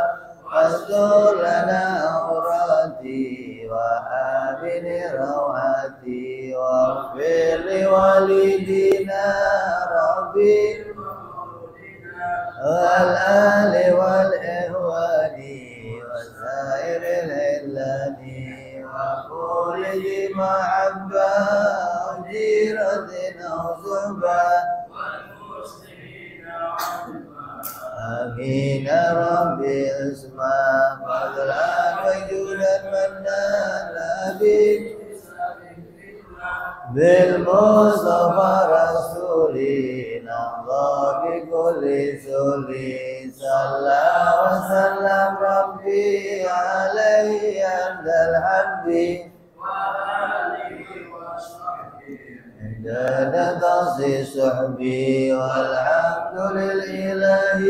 واستر لنا عوراتي وآمن روعاتي واغفر لوالدينا ربي والآل والإخوان وسائر العلان وقول محبة وجيرة أو صحبة آمين ربي اسمع فضلا وجودا منان بالمصطفى رسولنا الله بكل سولي صلى وسلم ربي عليه عند الحب عند تقصي صحبي والحمد لله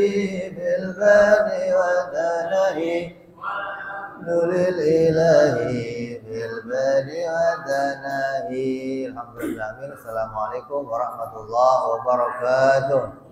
بالبان وتنهي الحمد لله بالبان وتنهي. الحمد لله. Assalamualaikum warahmatullahi wabarakatuh.